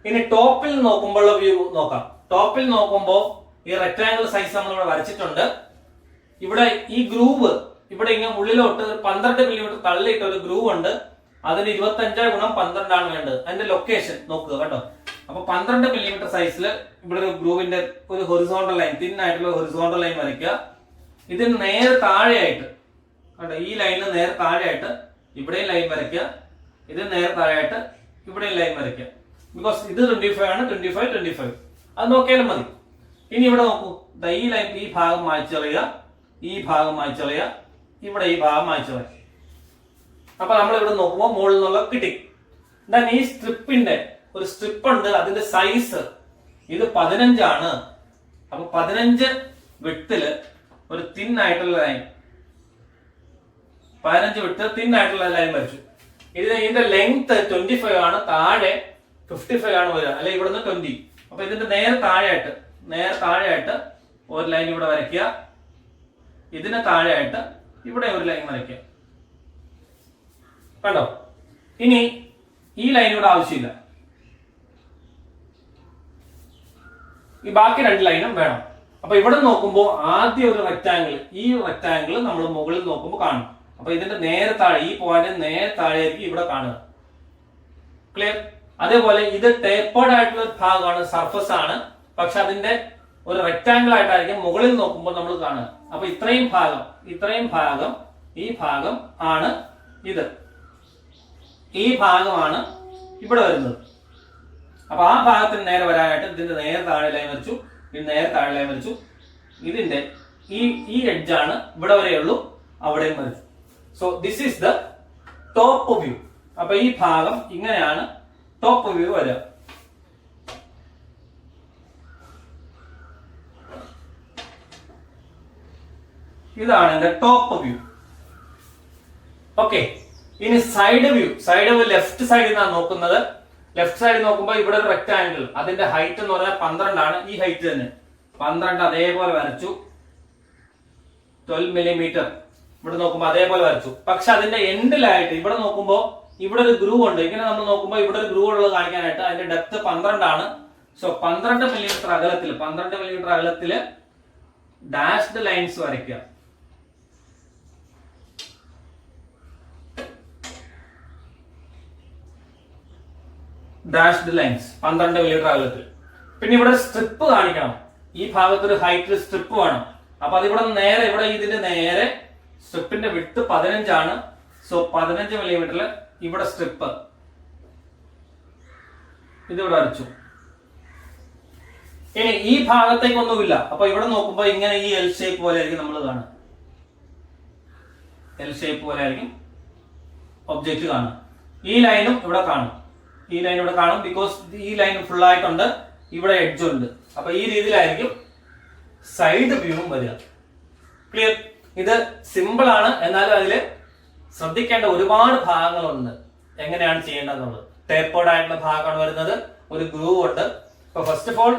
ഇനി ടോപ്പിൽ നോക്കുമ്പോഴുള്ള വ്യൂ നോക്കാം. ടോപ്പിൽ നോക്കുമ്പോൾ ഈ റെക്ടാംഗിൾ സൈസ് നമ്മൾ ഇവിടെ വരച്ചിട്ടുണ്ട്. ഇവിടെ ഈ ഗ്രൂവ് ഇവിടെ ഇങ്ങനെ ഉള്ളിലോട്ട് 12 മില്ലിമീറ്റർ തള്ളിയിട്ട് ഒരു ഗ്രൂവ് ഉണ്ട്. അതിന് 25 ഗുണം 12 ആണ് വേണ്ടത്. അതിന്റെ ലൊക്കേഷൻ നോക്കുക കേട്ടോ. അപ്പൊ 12 മില്ലിമീറ്റർ സൈസിൽ ഇവിടെ ഒരു ഗ്രൂവിന്റെ ഒരു ഹൊറിസോണ്ടൽ ലൈൻ, തിൻ ആയിട്ടുള്ള ഹൊറിസോണ്ടൽ ലൈൻ വരയ്ക്കുക. ഇതിന് നേരെ താഴെയായിട്ട് കണ്ടോ, ഈ ലൈനിന് നേരെ താഴെയായിട്ട് ഇവിടെയും ലൈൻ വരയ്ക്കുക. ഇതിന് നേരെ താഴെയായിട്ട് ഇവിടെയും ലൈൻ വരയ്ക്കുക. ബിക്കോസ് ഇത് 25 ആണ്. 25, 25 അത് നോക്കിയാലും മതി. ഇനി ഇവിടെ നോക്കൂ, ഈ ലൈൻ, ഈ ഭാഗം മായ്ച്ചു കളയുക, ഈ ഭാഗം മായ്ച്ചു കളയുക, ഇവിടെ ഈ ഭാഗം മായ്ച്ചു കളയുക. അപ്പൊ നമ്മൾ ഇവിടെ നോക്കുമ്പോൾ മുകളിൽ നിന്നുള്ള കിട്ടി. എന്നാൽ ഈ സ്ട്രിപ്പിന്റെ ഒരു സ്ട്രിപ്പ് ഉണ്ട്, അതിന്റെ സൈസ് ഇത് 15 ആണ്. അപ്പൊ 15 വിട്ടില് ഒരു തിൻ ആയിട്ടുള്ള ലൈൻ, 15 വിട്ട് തിൻ ആയിട്ടുള്ള ലൈൻ വരച്ചു. ഇതിന്റെ ലെങ്ത് 25 ആണ്. താഴെ 55 ആണ് വരിക, അല്ലെ ഇവിടുന്ന് 20. അപ്പൊ ഇതിന്റെ നേരെ താഴെയായിട്ട് ഒരു ലൈൻ ഇവിടെ വരയ്ക്കുക. ഇതിന് താഴെയായിട്ട് ഇവിടെ ഒരു ലൈൻ വരയ്ക്കുക. കണ്ടോ? ഇനി ഈ ലൈൻ ഇവിടെ ആവശ്യമില്ല. ഈ ബാക്കി 2 ലൈനും വേണം. അപ്പൊ ഇവിടെ നോക്കുമ്പോൾ ആദ്യം ഒരു റെക്ടാംഗിൾ, ഈ റെക്ടാംഗിൾ നമ്മൾ മുകളിൽ നോക്കുമ്പോൾ കാണും. അപ്പൊ ഇതിന്റെ നേരെ താഴെ, ഈ പോയിന്റ് നേരെ താഴെയായിരിക്കും ഇവിടെ കാണുക. ക്ലിയർ? അതേപോലെ ഇത് ടേപ്പേർഡ് ആയിട്ടുള്ള ഭാഗമാണ്, സർഫസ് ആണ്. പക്ഷെ അതിന്റെ ഒരു റെക്ടാംഗിൾ ആയിട്ടായിരിക്കും മുകളിൽ നോക്കുമ്പോൾ നമ്മൾ കാണുക. അപ്പൊ ഇത്രയും ഭാഗം, ഈ ഭാഗം ആണ് ഇത്. ഈ ഭാഗമാണ് ഇവിടെ വരുന്നത്. അപ്പൊ ആ ഭാഗത്തിന് നേരെ വരാനായിട്ട് ഇതിന്റെ നേരെ താഴെ ലൈൻ വരച്ചു, ഇത് നേരെ താഴെ ലൈൻ വരച്ചു. ഇതിന്റെ ഈ എഡ്ജാണ് ഇവിടെ വരെയുള്ളൂ, അവിടെയും വരച്ചു. So this is the top view. അപ്പൊ ഈ ഭാഗം ഇങ്ങനെയാണ് ടോപ്പ് വ്യൂ വരിക. ഇതാണ് എന്റെ ടോപ്പ് വ്യൂ. ഓക്കെ, ഇനി സൈഡ് വ്യൂ. ലെഫ്റ്റ് സൈഡിൽ നിന്നാണ് നോക്കുന്നത്. ലെഫ്റ്റ് സൈഡിൽ നോക്കുമ്പോൾ ഇവിടെ ഒരു റെക്ടാംഗിൾ, അതിന്റെ ഹൈറ്റ് എന്ന് പറഞ്ഞാൽ 12 ആണ്. ഈ ഹൈറ്റ് തന്നെ 12 അതേപോലെ വരച്ചു. 12 മില്ലിമീറ്റർ ഇവിടെ നോക്കുമ്പോൾ അതേപോലെ വരച്ചു. പക്ഷെ അതിന്റെ എൻഡിലായിട്ട് ഇവിടെ നോക്കുമ്പോൾ ഇവിടെ ഒരു ഗ്രൂവ് ഉണ്ട്. ഇങ്ങനെ നമ്മൾ നോക്കുമ്പോൾ ഇവിടെ ഒരു ഗ്രൂവ് ഉള്ളത് കാണിക്കാനായിട്ട് അതിന്റെ ഡെപ്ത് 12 ആണ്. സോ 12 മില്ലിമീറ്റർ അകലത്തില് ഡാഷ്ഡ് ലൈൻസ് വരയ്ക്കുക. ഡാഷ്ഡ് ലൈൻസ് 12 മില്ലിമീറ്റർ അകലത്തിൽ. പിന്നെ ഇവിടെ സ്ട്രിപ്പ് കാണിക്കണം. ഈ ഭാഗത്ത് ഒരു ഹൈറ്റ് സ്ട്രിപ്പ് വേണം. അപ്പൊ അതിവിടെ നേരെ, ഇവിടെ ഇതിന്റെ നേരെ സ്ട്രിപ്പിന്റെ വിഡ്ത് 15 ആണ്. സോ 15 മില്ലിമീറ്ററിൽ ഇവിടെ സ്ട്രിപ്പ് ഇതിവിടെ വരച്ചു. ഇനി ഈ ഭാഗത്തേക്കൊന്നുമില്ല. അപ്പൊ ഇവിടെ നോക്കുമ്പോ ഇങ്ങനെ ഈ എൽ ഷേപ്പ് പോലെ ആയിരിക്കും നമ്മൾ കാണുക. എൽ ഷേപ്പ് പോലെ ആയിരിക്കും ഒബ്ജക്റ്റ് കാണുക. ഈ ലൈനും ഇവിടെ കാണും. ബിക്കോസ് ഈ ലൈൻ ഫുൾ ആയിട്ടുണ്ട്, ഇവിടെ എഡ്ജ് ഉണ്ട്. അപ്പൊ ഈ രീതിയിലായിരിക്കും സൈഡ് വ്യൂവും വരിക. ക്ലിയർ? ഇത് സിമ്പിൾ ആണ്, എന്നാലും അതില് ശ്രദ്ധിക്കേണ്ട ഒരുപാട് ഭാഗങ്ങളുണ്ട്. എങ്ങനെയാണ് ചെയ്യേണ്ടതെന്നുള്ളത്. ടേപ്പേർഡ് ആയിട്ടുള്ള ഭാഗമാണ് വരുന്നത്. ഒരു ഗ്രൂവ് ഉണ്ട്. ഇപ്പൊ ഫസ്റ്റ് ഓഫ് ഓൾ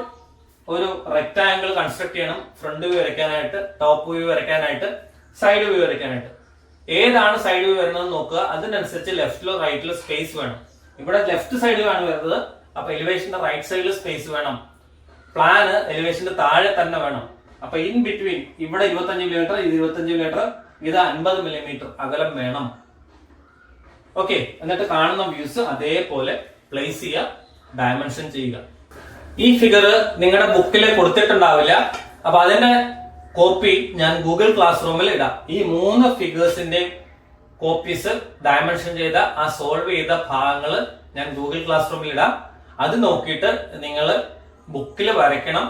ഒരു റെക്ടാങ്കിൾ കൺസ്ട്രക്ട് ചെയ്യണം. ഫ്രണ്ട് വ്യൂ വരയ്ക്കാനായിട്ട്, ടോപ്പ് വ്യൂ വരയ്ക്കാനായിട്ട്, സൈഡ് വ്യൂ വരയ്ക്കാനായിട്ട്. ഏതാണ് സൈഡ് വ്യൂ വരുന്നത് നോക്കുക. അതിനനുസരിച്ച് ലെഫ്റ്റിലോ റൈറ്റിലോ സ്പേസ് വേണം. ഇവിടെ ലെഫ്റ്റ് സൈഡിലാണ് വരുന്നത്. അപ്പൊ എലിവേഷന്റെ റൈറ്റ് സൈഡിൽ സ്പേസ് വേണം. പ്ലാന് എലിവേഷന്റെ താഴെ തന്നെ വേണം. അപ്പൊ ഇൻ ബിറ്റ്വീൻ ഇവിടെ 25 മില്ലിമീറ്റർ, ഇത് 25 മില്ലിമീറ്റർ, ഇത് 50 മില്ലിമീറ്റർ അകലം വേണം. ഓക്കെ, എന്നിട്ട് കാണുന്ന വ്യൂസ് അതേപോലെ പ്ലേസ് ചെയ്യുക, ഡയമെൻഷൻ ചെയ്യുക. ഈ ഫിഗർ നിങ്ങളുടെ ബുക്കിൽ കൊടുത്തിട്ടുണ്ടാവില്ല. അപ്പൊ അതിന്റെ കോപ്പി ഞാൻ ഗൂഗിൾ ക്ലാസ് റൂമിൽ ഇടാം. ഈ 3 ഫിഗേഴ്സിന്റെ കോപ്പീസ് ഡയമെൻഷൻ ചെയ്ത ആ സോൾവ് ചെയ്ത ഭാഗങ്ങൾ ഞാൻ ഗൂഗിൾ ക്ലാസ് റൂമിൽ ഇടാം. അത് നോക്കിയിട്ട് നിങ്ങൾ ബുക്കിൽ വരയ്ക്കണം.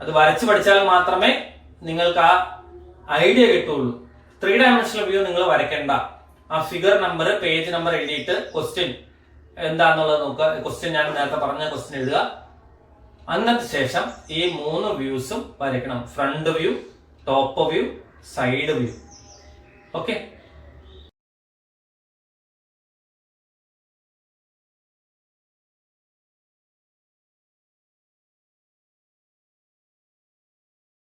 അത് വരച്ച് പഠിച്ചാൽ മാത്രമേ നിങ്ങൾക്ക് ആ ഐഡിയ കിട്ടുള്ളൂ. 3 ഡയമെൻഷണൽ വ്യൂ നിങ്ങൾ വരയ്ക്കണ്ട. ആ ഫിഗർ നമ്പർ, പേജ് നമ്പർ എഴുതിയിട്ട് ക്വസ്റ്റ്യൻ എന്താന്നുള്ളത് നോക്കുക. ക്വസ്റ്റ്യൻ ഞാൻ നേരത്തെ പറഞ്ഞ ക്വസ്റ്റ്യൻ എഴുതുക. അതിനു ശേഷം ഈ 3 വ്യൂസും വരയ്ക്കണം. Front view, top view, side view. Okay.